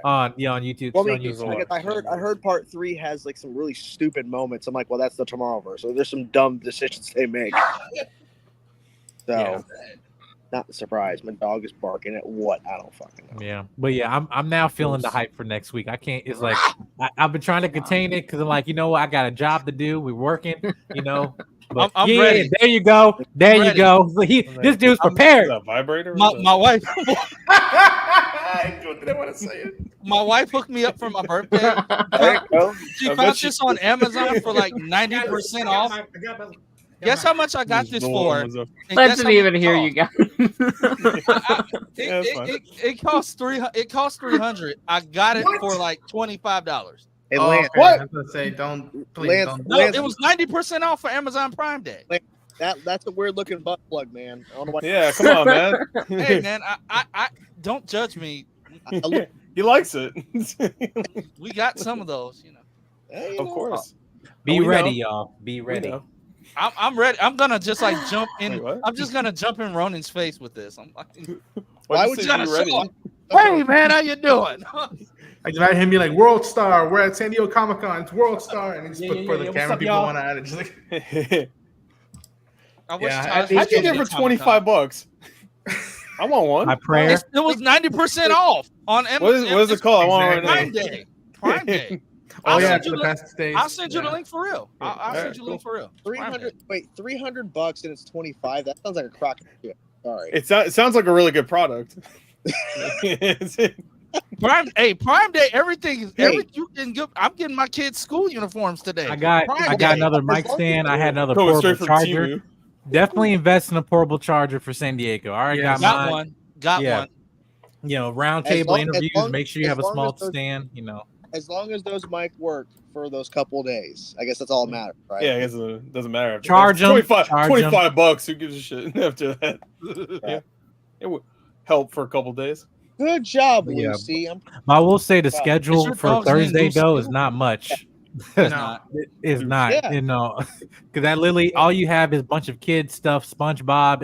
on YouTube. Well, I heard part 3 has like some really stupid moments. I'm like, well, that's the Tomorrowverse. So there's some dumb decisions they make. So, not surprised. My dog is barking at what? I don't fucking know. Yeah, but yeah, I'm now feeling the hype for next week. I can't. It's like I've been trying to contain it because I'm like, you know what? I got a job to do. We're working. You know. But I'm ready. There you go. There you go. This dude's prepared. A vibrator. My wife. I didn't want to say it. My wife hooked me up for my birthday. She found this on Amazon for like 90% off. Guess how much I got this for? Let's didn't even hear you guys. It cost $300. I got it for like $25. Hey, Lance, what? I was gonna say, don't. No, it was 90% off for Amazon Prime Day. That's a weird looking butt plug, man. I don't know what. Yeah, come on, man. Hey, man, I don't judge me. He likes it. We got some of those, you know. Hey, of course. Be ready, y'all. Be ready. I'm ready. I'm gonna just like jump in. Wait, I'm just gonna jump in Ronan's face with this. I'm like, why would you be ready? Hey, man, how you doing? I imagine him be like, World Star, we're at San Diego Comic Con, it's World Star, and he's put for the camera people want to add it. Just like I wish Yeah, Taj How'd was you get coming it to for $25? I want one. My prayer. It was 90% off on Amazon. What is it called? I want Exactly. one Prime Day. Prime Day. Oh I'll yeah, send for you the the- past days. I'll send you the Yeah. link for real. I'll Alright, send you the link for real. Prime Day. $300 and it's 25. That sounds like a crock of shit. Sorry. It sounds like a really good product. Prime Day. Everything is Hey. you can get. I'm getting my kids' school uniforms today. I got Prime Day. another mic As long as stand. I had another Going straight portable from charger. Temu. Definitely invest in a portable charger for San Diego. I already Yes. got Got mine. one. Got Yeah. one. You know, round As table long- as interviews. long- Make sure you as have a long small as those- stand. You know, As long as those mic work for those couple days, I guess that's all that matters, right? Yeah, I guess it doesn't matter. Charge 'em, 25, charge 'em. $25. Who gives a shit after that? Yeah. It would help for a couple days. Good job, Yeah. Lucy. I will say the Wow. Is schedule your for dog's name Thursday Lucy though too? is not much. No. It's not, Yeah. you know, because that literally all you have is a bunch of kids stuff, SpongeBob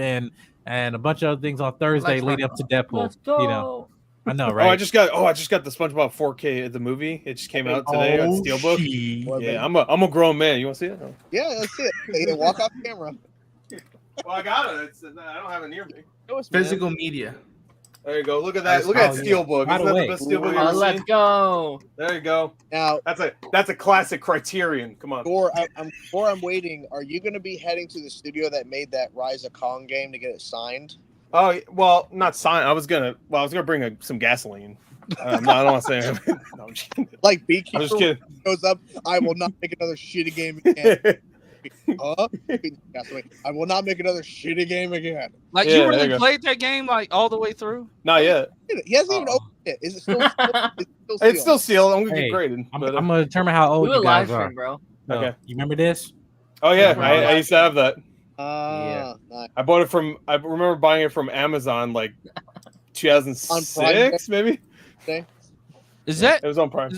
and a bunch of other things on Thursday like leading up to Deadpool. Let's go. You know, I know, Oh, right? I just got the SpongeBob 4K at the movie. It just came out today on Steelbook. shit. Yeah, I'm a grown man. You want to see it? No. Yeah, that's it. Hey, walk off camera. Well, I got it. I don't have it near me. Show us, man. Physical media. There you go. Look at that. Look at that Steelbook. By Isn't the that way- the best Steelbook you've Oh, ever let's seen? go. There you go. Now, That's a classic Criterion. Come on. before I'm waiting, are you going to be heading to the studio that made that Rise of Kong game to get it signed? Oh well, not sign. I was gonna bring some gasoline. No, I don't want to say. No, I'm just kidding. Like I'm Beekeeper just kidding. goes up, I will not make another shitty game again. Huh? I will not make another shitty game again. Like Yeah, you there really you go. played that game like all the way through? Not yet. He hasn't even opened it. Is it still sealed? It's still sealed. I'm gonna Hey, get graded. I'm but, gonna determine how old Do a you guys live are. stream, bro. So, Okay. you remember this? oh yeah, Yeah. I used to have that. Nice. I bought it from. I remember buying it from Amazon like 2006, maybe. Is that It was on Prime.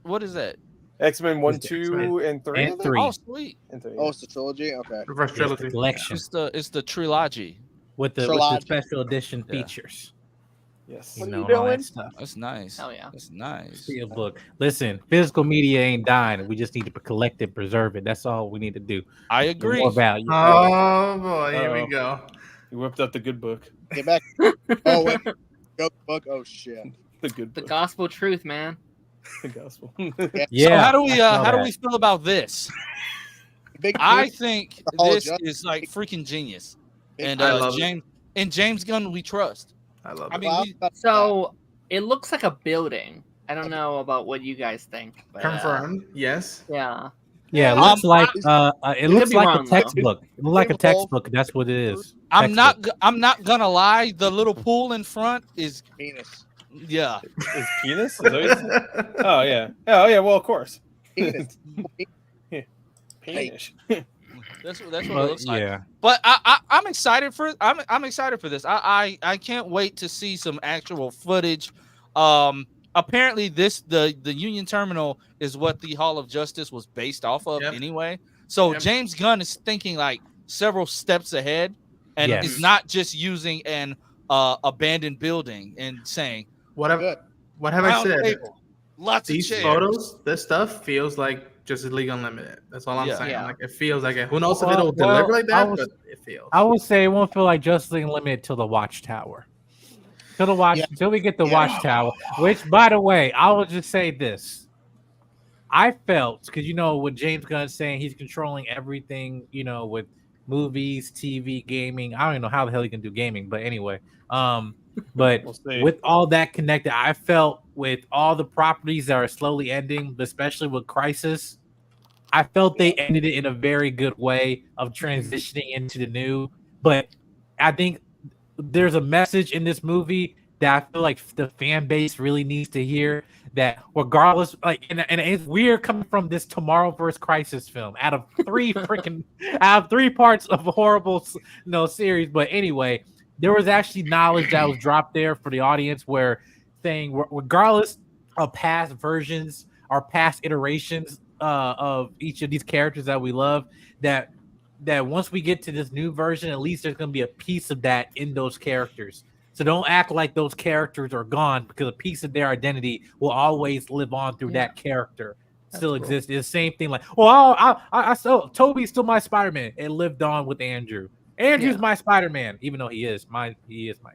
what is that? X-Men 1, It's 2, and 3. I And think? 3 Oh, sweet. And 3, Oh, it's the trilogy? Okay. Reverse It's the trilogy. collection It's the trilogy. with the Trilogy. special edition Yeah. features. Yes. You What are know, you and all that doing? stuff. That's nice. Hell yeah. That's nice. Steelbook. Listen, physical media ain't dying. We just need to collect it, preserve it. That's all we need to do. I The agree. More value. Oh boy, here Uh-oh. we go. You whipped out the good book. Get back. Oh, wait. Go book. Oh, shit. The good The book. gospel truth, man. The gospel. Yeah. So how I do saw we feel about this? Big I twist. think The Hall of this Justice. is like freaking genius. And I love it. James Gunn we trust. I love I it. mean, Well, we, So it looks like a building. I don't know about what you guys think. But, Confirmed. Yes. yeah. Yeah, it looks like it could looks be like wrong, a though. textbook. It looks like a Same hole. textbook. That's what it is. I'm Textbook. not gonna lie. The little pool in front is penis. yeah. Is penis? Is that what you said? Oh yeah. Oh yeah. Well, of course. Penis. Penis. That's what it But, looks like. yeah. But I'm excited for I'm excited for this. I can't wait to see some actual footage. Apparently the Union Terminal is what the Hall of Justice was based off of Yep. anyway. So Yep. James Gunn is thinking like several steps ahead and Yes. is not just using an abandoned building and saying What have Good. what have I round said? table, lots These of chairs. photos, this stuff feels like Justice League Unlimited. That's all I'm Yeah. saying. Yeah. Like it feels like it. Who knows if Well, it'll deliver like I that, was- but it feels. I would say it won't feel like Justice League Unlimited till the Watchtower. Till we get the Watchtower. Which, by the way, I will just say this. I felt because what James Gunn's saying, he's controlling everything. With movies, TV, gaming. I don't even know how the hell he can do gaming, but anyway. But We'll see. with all that connected, I felt with all the properties that are slowly ending, especially with Crisis, I felt they ended it in a very good way of transitioning into the new. But I think there's a message in this movie that I feel like the fan base really needs to hear, that regardless, like, and it's weird coming from this Tomorrow vs. Crisis film out of three parts of a horrible series. But anyway, there was actually knowledge that was dropped there for the audience where saying regardless of past versions or past iterations of each of these characters that we love, that once we get to this new version, at least there's going to be a piece of that in those characters. So don't act like those characters are gone, because a piece of their identity will always live on through that character. Still exists. It's the same thing. Like, well, I saw Toby's still my Spider-Man. It lived on with Andrew. Andrew's my Spider-Man, even though he is my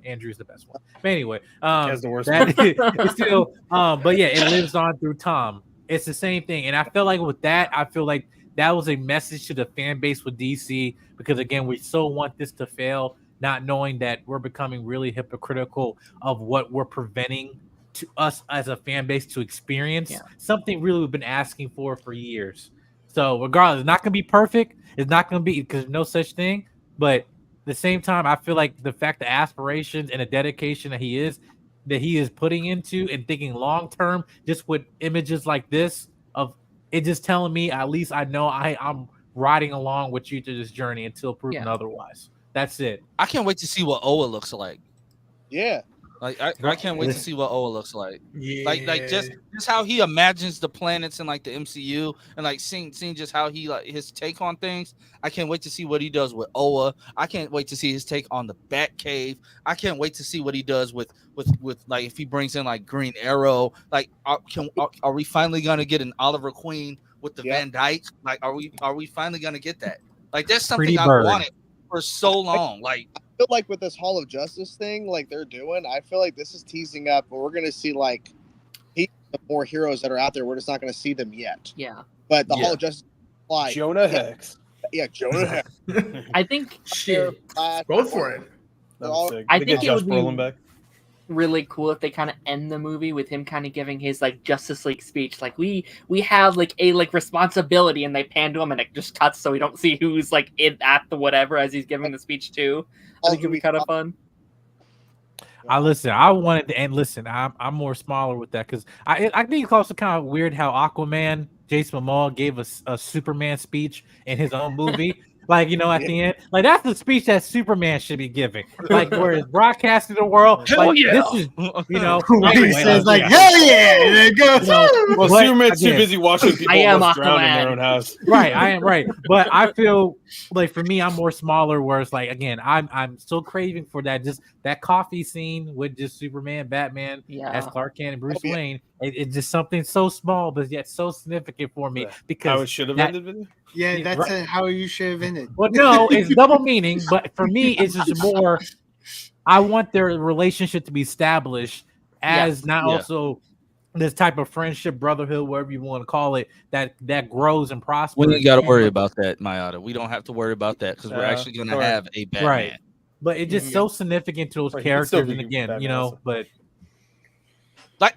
Andrew's the best one. But anyway, Has the worst that it's still but yeah, it lives on through Tom. It's the same thing, and I feel like with that, I feel like that was a message to the fan base with DC, because again, we so want this to fail, not knowing that we're becoming really hypocritical of what we're preventing to us as a fan base to experience something really we've been asking for years. So regardless, it's not going to be perfect. It's not going to be, because there's no such thing. But at the same time, I feel like the fact, the aspirations and the dedication that he is putting into and thinking long term, just with images like this, of it just telling me, at least I know I'm riding along with you through this journey until proven otherwise. That's it. I can't wait to see what Oa looks like. Yeah. Like I can't wait to see what Oa looks like. Yeah. Like just how he imagines the planets in like the MCU, and like seeing just how he like his take on things. I can't wait to see what he does with Oa. I can't wait to see his take on the Batcave. I can't wait to see what he does with like if he brings in like Green Arrow. Like are we finally gonna get an Oliver Queen with the Van Dyke? Like are we finally gonna get that? Like that's something I wanted for so long. Like I feel like with this Hall of Justice thing, like they're doing, I feel like this is teasing up, but we're gonna see like more heroes that are out there. We're just not gonna see them yet. Yeah. But the Hall of Justice, like Jonah Hex. Yeah, Jonah Hex. I think go for it. I think it would be really cool if they kind of end the movie with him kind of giving his like Justice League speech, like we have like a like responsibility, and they pan to him and it just cuts so we don't see who's like at the whatever as he's giving the speech too. I think it'd be kind of fun. I wanted to, and listen, I'm more smaller with that, because I think it's also kind of weird how Aquaman, Jason Momoa, gave us a Superman speech in his own movie. Like, you know, at the end, like that's the speech that Superman should be giving. Like, where it's broadcasting the world. Hell like, yeah! This is, you know, he says like, hell yeah! And it goes. Well, Superman's too busy watching people almost drown in their own house. Right, I am right, but I feel like for me, I'm more smaller. Where it's like, again, I'm still craving for that, just that coffee scene with just Superman, Batman, as Clark Kent and Bruce Wayne. It's just something so small, but yet so significant for me, because how it should have ended with it? Yeah, that's how you should have ended. Well, no, it's double meaning, but for me, it's just more. I want their relationship to be established as not also this type of friendship, brotherhood, whatever you want to call it, that grows and prospers. We ain't got to worry about that, Mayada. We don't have to worry about that, because we're actually going to have a Batman. Right. But it's just so significant to those characters, and again, Batman, you know, also. But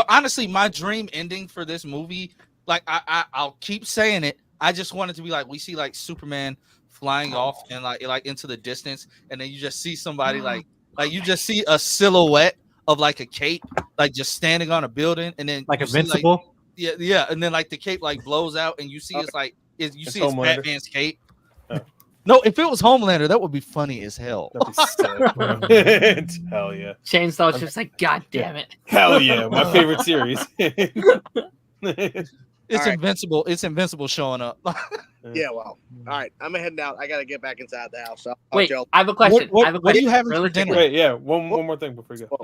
honestly, my dream ending for this movie, like I'll keep saying it. I just want it to be like we see like Superman flying off and like into the distance, and then you just see somebody like you just see a silhouette of like a cape, like just standing on a building, and then like Invincible. Yeah, and then like the cape like blows out, and you see it's like it's Batman's cape. No, if it was Homelander, that would be funny as hell. That'd be hell yeah. Shane's thought was just like, God damn it. Hell yeah, my favorite series. It's Invincible. It's Invincible showing up. Yeah, well. All right. I'm heading out. I got to get back inside the house. So wait, I have a question. What do you have for dinner? Wait, yeah. One more thing before you go.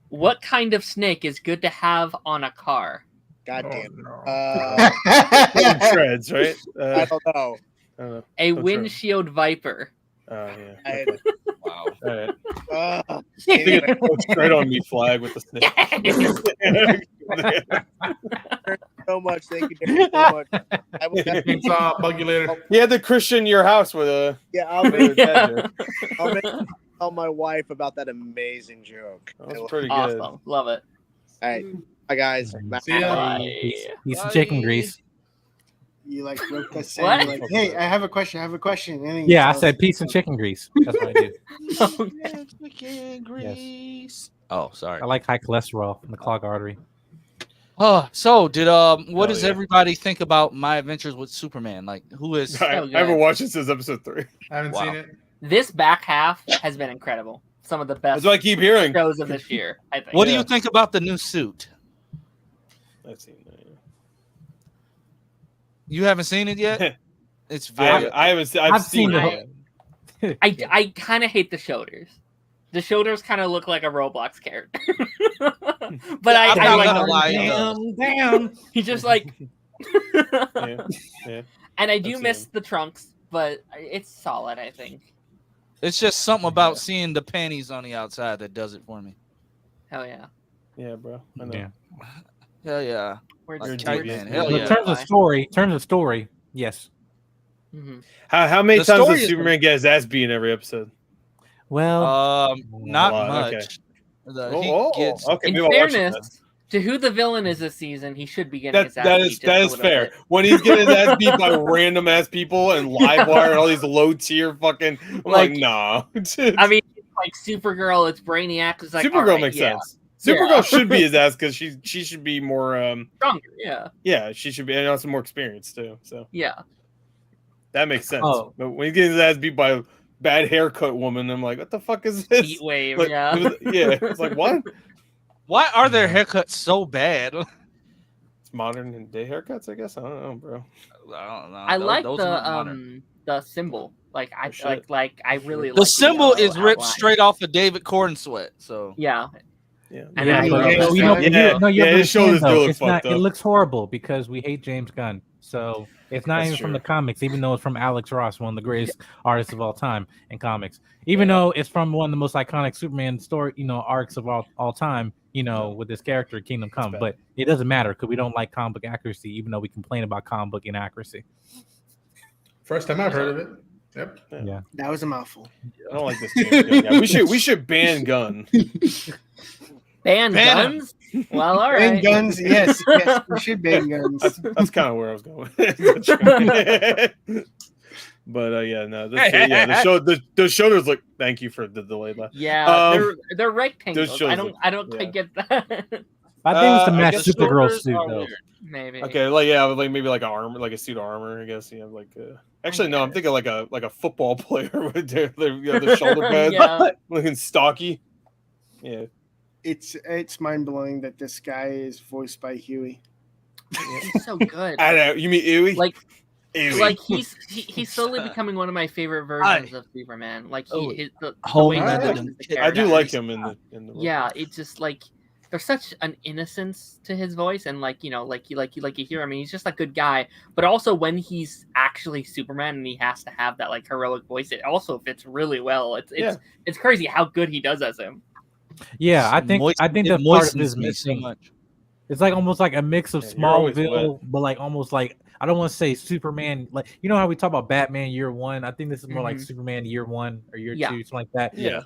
What kind of snake is good to have on a car? God damn. Treads, right? I don't know. A windshield viper. Oh yeah. Wow. All right. Straight on me flag with the snake. So much, thank you so much. I will bug you later. He had to Christian your house with a. Yeah, I'll tell my wife about that amazing joke. That was pretty awesome. good. Love it. All right, bye guys. See ya. Eat some chicken grease. You like wrote that saying like, "Hey, I have a question. And yeah, I said pizza and chicken grease. That's what I do. Chicken grease. Yes. Oh, sorry. I like high cholesterol from the clogged artery. Oh, so did what does everybody think about My Adventures with Superman? Like, who is? I haven't watched it since episode 3. I haven't seen it. This back half has been incredible. Some of the best. That's what I keep hearing. Shows of this year. I think. What do you think about the new suit? I've seen that. You haven't seen it yet? It's very. I've seen it. I kind of hate the shoulders. The shoulders kind of look like a Roblox character. But I'm I not like gonna lie. Damn. He's just like. yeah. And I do miss the trunks, but it's solid. I think. It's just something about seeing the panties on the outside that does it for me. Hell yeah. Yeah, bro. I know. Yeah. Hell yeah. Where's You're Tight devious, man. man. Hell So yeah. in terms of story, yes. Mhm. How many The times story does is Superman get his ass beat in every episode? Well, Not A lot, okay. much. Oh, He gets okay. In Maybe I'll watch it then. fairness, to who the villain is this season, he should be getting his ass That beat is just a little fair. bit. When he's getting his ass beat by random ass people and Livewire and all these low tier fucking, I'm like, nah. I mean, like Supergirl, it's Brainiac. It's like Supergirl all right, makes yeah. sense. Supergirl Yeah. should be his ass because she should be more Stronger, yeah. yeah, she should be, and also more experienced too. So Yeah. that makes sense. Oh. But when he's getting his ass beat by a bad haircut woman, I'm like, what the fuck is this? Heat wave, Like, yeah. yeah. It's like, what? Why are their haircuts so bad? It's modern day haircuts, I guess. I don't know, bro. I don't know. I like those aren't modern. the symbol. Like I shit. like I really The like symbol yellow is ripped outline. straight off of David Corn sweat. So Yeah. Yeah. And yeah, I but love you know, that. you have to his shoulders understand, do though, look it's not. fucked It up. looks horrible because we hate James Gunn. So it's not That's even from true. the comics, even though it's from Alex Ross, one of the greatest artists of all time in comics. Even though it's from one of the most iconic Superman story, arcs of all time. With this character, Kingdom Come. bad. But it doesn't matter because we don't like comic book accuracy, even though we complain about comic book inaccuracy. First time I've heard of it. Yep. Yeah. That was a mouthful. I don't like this James Gunn guy. We should ban Gunn. Ban Ban guns? Well, all Ban right. guns, yes, we should ban guns. That's kind of where I was going. But yeah, no, the shoulders look. Thank you for the delay. Yeah, they're rectangles. those I shows don't quite get that. I think it's to match guess Supergirl's shoulders suit, are though. weird. Maybe. Okay, like maybe like an armor, like a suit of armor. I guess you have like. Actually, no, I'm thinking like a football player with their shoulder pads, Yeah. looking stocky. Yeah. It's mind blowing that this guy is voiced by Huey. He's so good. I don't know. You mean Ewy? Like Ewy. he's slowly becoming one of my favorite versions of Superman. Like the Whole way he nother voices the I do character. like him in the. Yeah, it's just like there's such an innocence to his voice, and like you hear. I mean, he's just a good guy, but also when he's actually Superman and he has to have that like heroic voice, it also fits really well. It's crazy how good he does as him. Yeah, I think It the part of moistens his me so missing. much. It's like almost like a mix of you're always Smallville, but like almost like I don't want to say Superman. Like how we talk about Batman Year One. I think this is more like Superman Year One or Year Two, something like that. Yeah.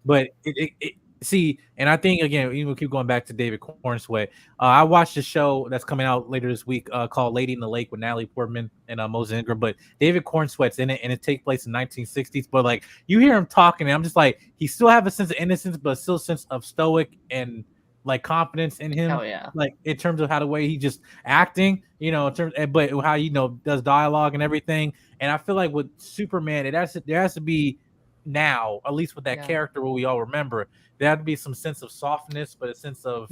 But it see, and I think again, we keep going back to David Cornsweet. I watched a show that's coming out later this week called Lady in the Lake with Natalie Portman and Moses Ingram. But David Cornsweet's in it, and it takes place in 1960s. But like you hear him talking, and I'm just like, he still have a sense of innocence, but still a sense of stoic and like confidence in him. Hell yeah. Like in terms of how the way he just acting, in terms, but how does dialogue and everything. And I feel like with Superman, there has to be now, at least with that character, what we all remember, there had to be some sense of softness, but a sense of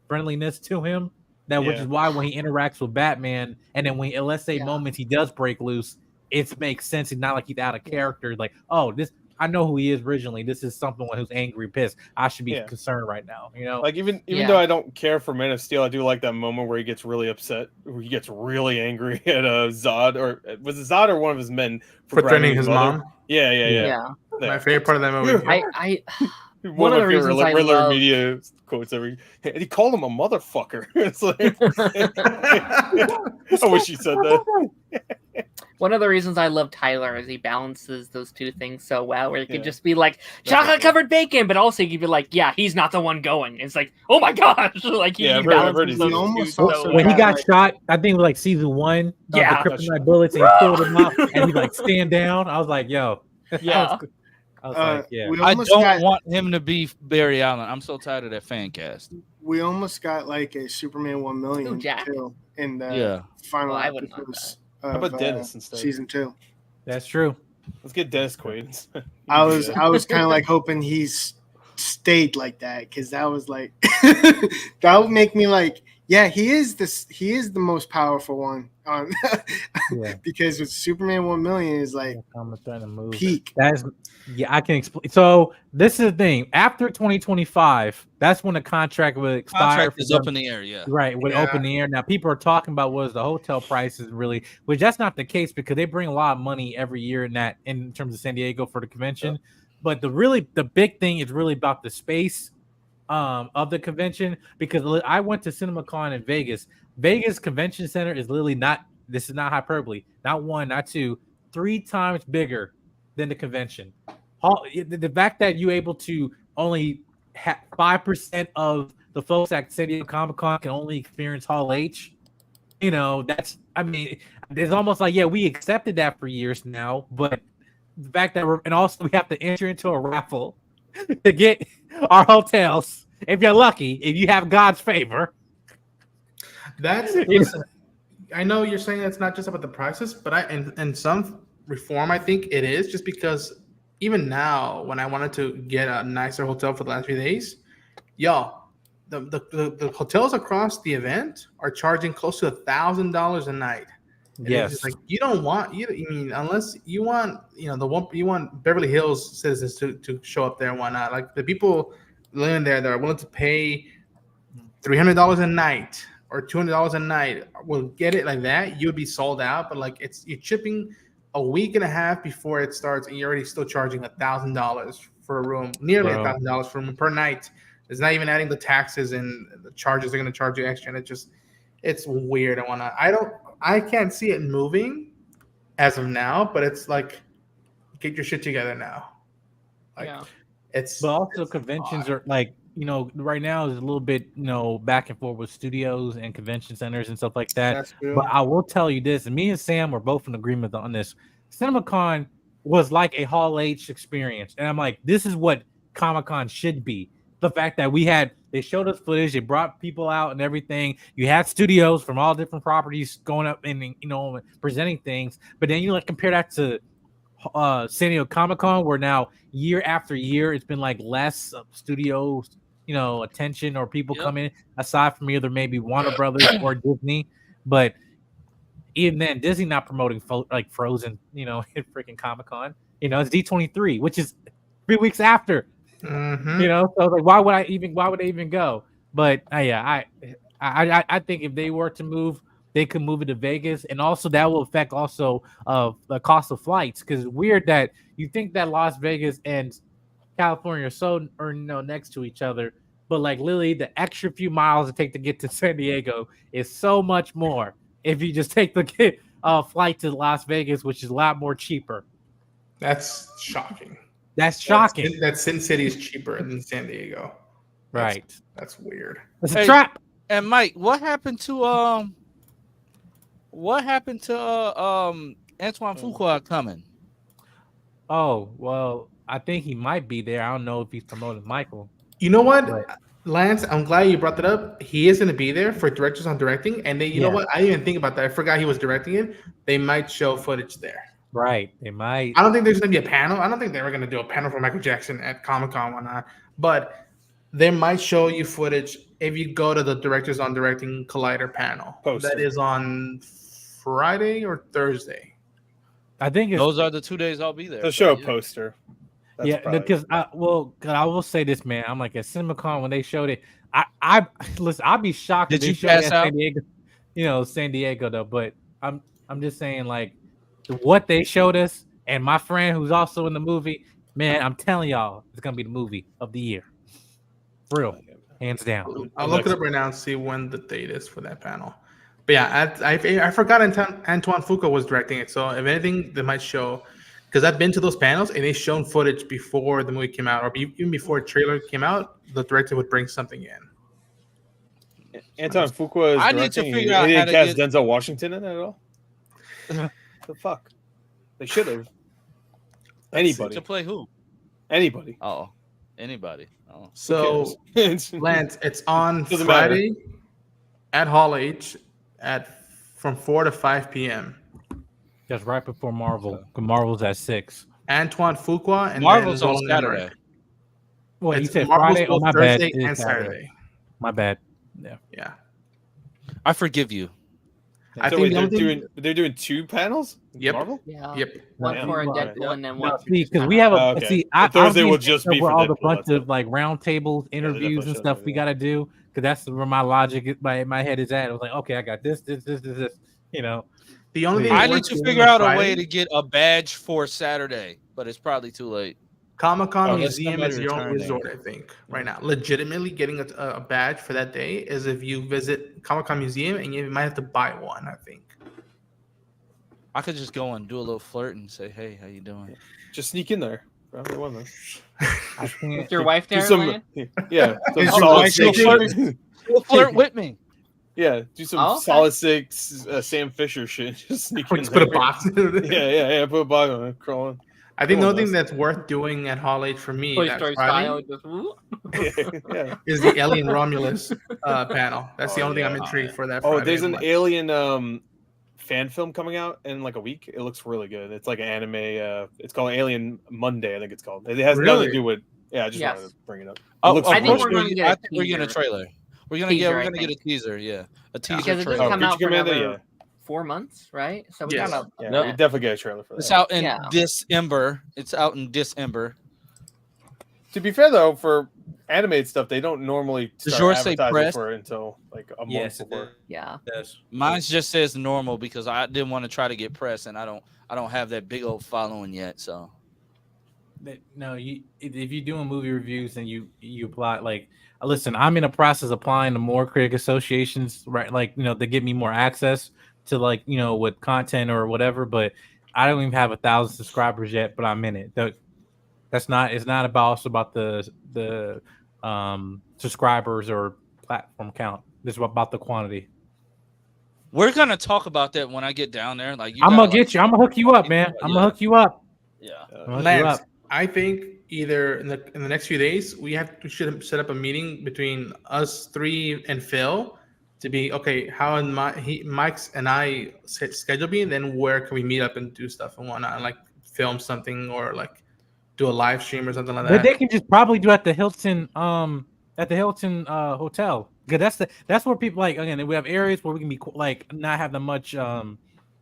friendliness to him. Which is why when he interacts with Batman, and then when let's say moments he does break loose, it makes sense. It's not like he's out of character. Like, oh, this I know who he is originally. This is someone who's angry, pissed. I should be concerned right now. Like even though I don't care for Man of Steel, I do like that moment where he gets really upset, where he gets really angry at Zod, or was it Zod or one of his men for threatening his mom? Yeah. My favorite part of that movie. I one of of the my favorite reasons I Riddler love- media quotes and he called him a motherfucker. It's like I wish he said that. One of the reasons I love Tyler is he balances those two things so well, where he could just be like chocolate covered bacon, but also he could be like, yeah, he's not the one going. It's like, oh my gosh, like he balances those two so when he got like- shot, I think it was like season 1 of the Kryptonite bullets, and he pulled him out, and he like stand down. I was like, yo, yeah. I was like, yeah. I don't want him to be Barry Allen. I'm so tired of that fan cast. We almost got like a Superman 1 million too in the final episodes How about of Dennis instead? season 2. That's true. Let's get Dennis Quaid. I was kind of like hoping he's stayed like that, because that was like that would make me like, Yeah, he is this. He is the most powerful one. Yeah. Because with Superman 1 million is like peak. That's I can explain. So this is the thing. After 2025, that's when the contract would expire. Contract is up in the air, yeah. Right, would open the air. Now people are talking about was the hotel prices really, which that's not the case because they bring a lot of money every year in terms of San Diego for the convention. Yeah. But the big thing is really about the space of the convention, because I went to CinemaCon in Vegas. Vegas Convention Center is literally this is not hyperbole, not one, not two, 3 times bigger than the convention. The fact that you're able to only have 5% of the folks at San Diego Comic-Con can only experience Hall H, it's almost like, yeah, we accepted that for years now, but the fact that and also we have to enter into a raffle to get our hotels, if you're lucky, if you have God's favor. Listen, I know you're saying it's not just about the prices, but in some reform, I think it is, just because even now, when I wanted to get a nicer hotel for the last few days, y'all, the hotels across the event are charging close to $1,000 a night. And yes, it's like you don't want unless you want you want Beverly Hills citizens to show up there and whatnot. Like the people living there that are willing to pay $300 a night or $200 a night will get it like that. You would be sold out, but like you're chipping a week and a half before it starts, and you're already still charging $1,000 for a room, nearly $1,000 for a room per night. It's not even adding the taxes and the charges they're going to charge you extra, and it's weird. I can't see it moving as of now, but it's like, get your shit together now. Like, yeah. But also conventions are like, right now is a little bit, back and forth with studios and convention centers and stuff like that. That's true. But I will tell you this, and me and Sam were both in agreement on this. CinemaCon was like a Hall H experience. And I'm like, this is what Comic-Con should be. The fact that they showed us footage, they brought people out and everything. You had studios from all different properties going up and presenting things. But then you compare that to San Diego Comic-Con, where now year after year it's been like less studios, attention or people coming, aside from either maybe Warner Brothers or Disney. But even then, Disney not promoting Frozen, in freaking Comic-Con. It's D23, which is 3 weeks after. Mm-hmm. So like, why would they even go? But I think if they were to move, they could move it to Vegas, and also that will affect also the cost of flights, because it's weird that you think that Las Vegas and California are next to each other, but like literally the extra few miles it take to get to San Diego is so much more if you just take the flight to Las Vegas, which is a lot more cheaper. That's shocking. That's shocking. That Sin City is cheaper than San Diego. That's weird. It's a trap. And Mike, what happened to Antoine Fuqua coming? Oh, well, I think he might be there. I don't know if he's promoting Michael. You know what, Lance? I'm glad you brought that up. He is going to be there for directors on directing, and you know what? I didn't even think about that. I forgot he was directing it. They might show footage there. Right, they might. I don't think there's going to be a panel. I don't think they were going to do a panel for Michael Jackson at Comic-Con or whatnot. But they might show you footage if you go to the Directors on Directing Collider panel. That is on Friday or Thursday. I think those are the 2 days I'll be there. They'll show a poster. That's because I will say this, man. I'm like at CinemaCon when they showed it. I listen. I'd be shocked if they showed it at San Diego. San Diego though. But I'm just saying, like, what they showed us, and my friend who's also in the movie, man, I'm telling y'all, it's gonna be the movie of the year. For real, hands down. I'll look it up right now and see when the date is for that panel. But yeah, I forgot Antoine Fuqua was directing it. So if anything, they might show, because I've been to those panels and they've shown footage before the movie came out, or even before a trailer came out. The director would bring something in. Antoine Fuqua is I directing. need to figure out how how to to cast Denzel Washington in it at all. The fuck? They should have. Anybody to play who? Anybody. Oh, anybody. Oh. So Lance, it's on Doesn't Friday matter. at Hall H from 4 to 5 p.m. That's right before Marvel. Marvel's at 6. Antoine Fuqua and Marvel's then on Roland Saturday. Emmerich. Well, you It's said Marvel's Friday. Oh, both my Thursday bad. It and is Saturday. My bad. Yeah. I forgive you. I So think wait, they're doing 2 panels? Yep. Marvel? Yeah. Yep. One Yeah. for Alright. Deadpool and then No, one for see, just because we kinda- have a okay. see. So Thursday I'll will be just for be for all the Deadpool, bunch that's of like round tables, interviews, and should, stuff we yeah. gotta do. Because that's where my logic, my head is at. I was like, okay, I got this. You know, The only thing I worth need to doing figure on out a Friday, way to get a badge for Saturday, but it's probably too late. Comic-Con Unless Museum somebody is your only returning. resort, I think, right now. Legitimately getting a badge for that day is if you visit Comic-Con Museum, and you might have to buy one, I think. I could just go and do a little flirt and say, "Hey, how you doing?" Just sneak in there. Probably one of I can't. With your wife Do there, some, Ryan? yeah, some Is your solid wife steak there? shit. Flirt with me. Yeah, do some Oh, okay. solid steak Sam Fisher shit. Just sneak in Just there. put a box. Yeah. Put a box on it. Crawl in. I think the Come on, only thing guys. that's worth doing at Hall H for me Toy that Story Friday style. Just, whoop. Yeah. is the Alien Romulus panel. That's the Oh, only thing yeah. I'm intrigued for that Oh, Friday. there's I'm an like, Alien fan film coming out in like a week. It looks really good. It's like an anime. It's called Alien Monday, I think it's called. It has nothing Really? to do with. Yeah, I just Yes. wanted to bring it up. It Oh, looks of I think really course we're good. gonna get a I think we're getting a teaser. trailer. We're gonna Teaser, I get a think. teaser. Yeah, a teaser Because it trailer. doesn't come out for Commander, another yeah. 4 months, right? So we Yes. gotta. Yeah, we definitely get a trailer for that. It's out in Yeah. December. It's out in December. To be fair though, for animated stuff, they don't normally Does start yours say advertising press? for it until like a month Yes, it before. Yeah. does. Mine just says normal because I didn't want to try to get press, and I don't have that big old following yet. So No, if you're doing movie reviews and you apply, like, listen, I'm in a process of applying to more critic associations, right? Like, they get me more access to, like, with content or whatever. But I don't even have 1,000 subscribers yet, but I'm in it. It's not also about the subscribers or platform count. It's about the quantity. we're gonna talk about that when I get down there. Like, I'm gonna get you. I'm gonna hook you up, man. I'm gonna hook you up. Yeah. I'm gonna hook you Lance, up. I think either in the next few days we should set up a meeting between us three and Phil to be okay. How and Mike's and I schedule be, and then where can we meet up and do stuff and whatnot, and like film something or like do a live stream or something like But that. they can just probably do at the Hilton hotel. Because that's where people, like, again, we have areas where we can be like not have that much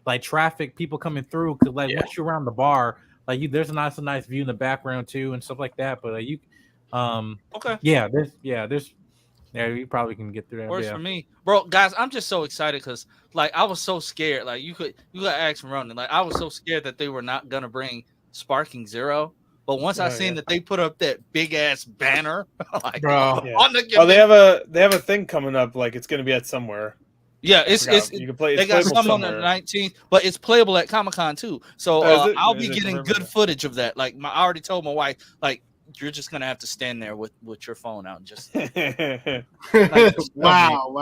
like traffic, people coming through. Because like once you're around the bar, like there's a nice view in the background too and stuff like that. But Okay. Yeah, you probably can get through that. Works Yeah. for me, bro. Guys, I'm just so excited because like I was so scared. Like you could ask Ronan. Like I was so scared that they were not gonna bring Sparking Zero. But once I seen that they put up that big ass banner, like, bro. on the Oh, they have a thing coming up. Like it's gonna be at somewhere. Yeah, you can play. They got some somewhere. On the 19th, but it's playable at Comic-Con too. So I'll be getting good footage of that. Like I already told my wife, like you're just gonna have to stand there with your phone out and just. Wow.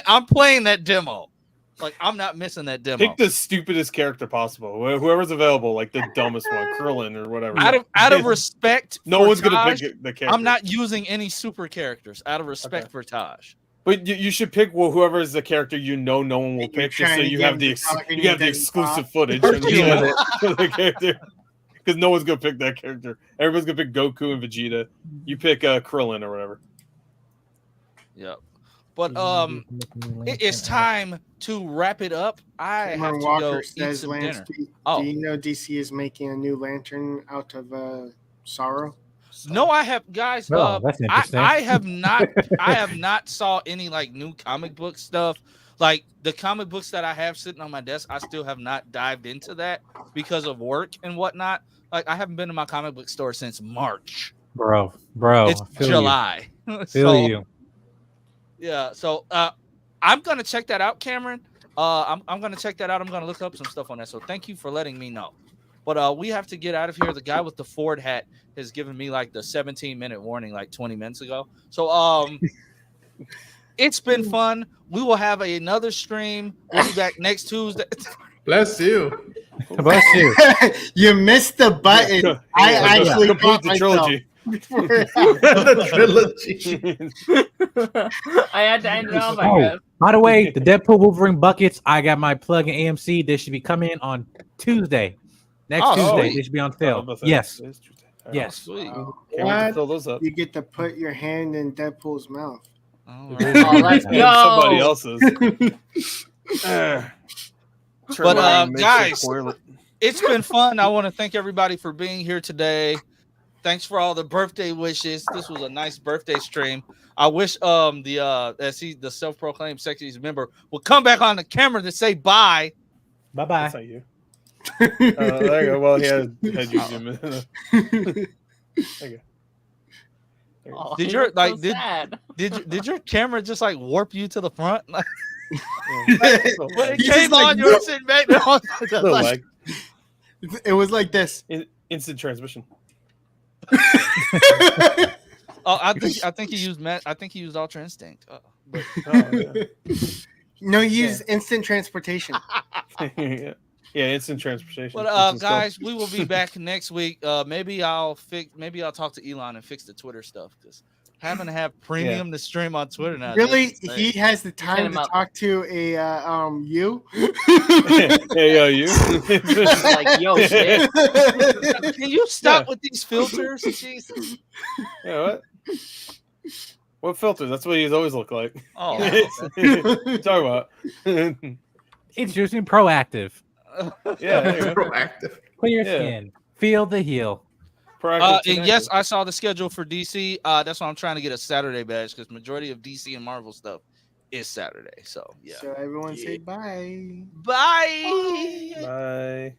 I'm playing that demo. Like I'm not missing that demo. Pick the stupidest character possible. Whoever's available, like the dumbest one, Krillin or whatever. Out of respect, no one's gonna pick the character. I'm not using any super characters out of respect for Taj. But you should pick whoever is the character no one will pick, just so you have the exclusive footage for the character. Because no one's gonna pick that character. Everybody's gonna pick Goku and Vegeta. You pick Krillin or whatever. Yep. But it is time to wrap it up. I have to go eat some dinner. Do you know DC is making a new lantern out of sorrow? No, I have, guys. That's interesting. I have not saw any like new comic book stuff. Like the comic books that I have sitting on my desk, I still have not dived into that because of work and whatnot. Like I haven't been to my comic book store since March. Bro, it's July. Feel you. Yeah, so I'm gonna check that out, Cameron. I'm gonna check that out. I'm gonna look up some stuff on that. So thank you for letting me know. But we have to get out of here. The guy with the Ford hat has given me like the 17-minute warning like 20 minutes ago. So it's been fun. We will have another stream. We'll be back next Tuesday. Bless you. Bless you. You missed the button. I actually complete the trilogy. The trilogy. I had to end it off, I guess. By the way, the Deadpool Wolverine buckets, I got my plug in AMC. They should be coming in on Tuesday. Next Tuesday, they should be on sale. Yes. Yes. What? Fill those up. You get to put your hand in Deadpool's mouth. All right. Oh, let's go. Somebody else's. But guys, it's been fun. I want to thank everybody for being here today. Thanks for all the birthday wishes. This was a nice birthday stream. I wish the self-proclaimed sexiest member would come back on the camera to say bye. Bye. That's not you. There you go. Well, he had you zoom in. There you go. Oh, Did he your looks so sad. did your camera just like warp you to the front? Like, when it He's came just on, you were sitting back there. Little lag. It was like this. Instant transmission. Oh, I think he used Ultra Instinct. No, he used instant transportation. Yeah, instant transportation. But guys, we will be back next week. Maybe I'll talk to Elon and fix the Twitter stuff, because having to have premium to stream on Twitter now. Really, he has the time to talk to a you. Hey, yo, you. Like, yo, shit. Can you stop with these filters? Jesus. Yeah, what? What filter? That's what he's always looked like. Oh, What you talking about? Introducing Proactive. Yeah, there you go. Proactive. Clear skin. Feel the heel. Proactive and yes, I saw the schedule for DC. That's why I'm trying to get a Saturday badge, because majority of DC and Marvel stuff is Saturday. So yeah. So everyone say bye. Bye. Bye.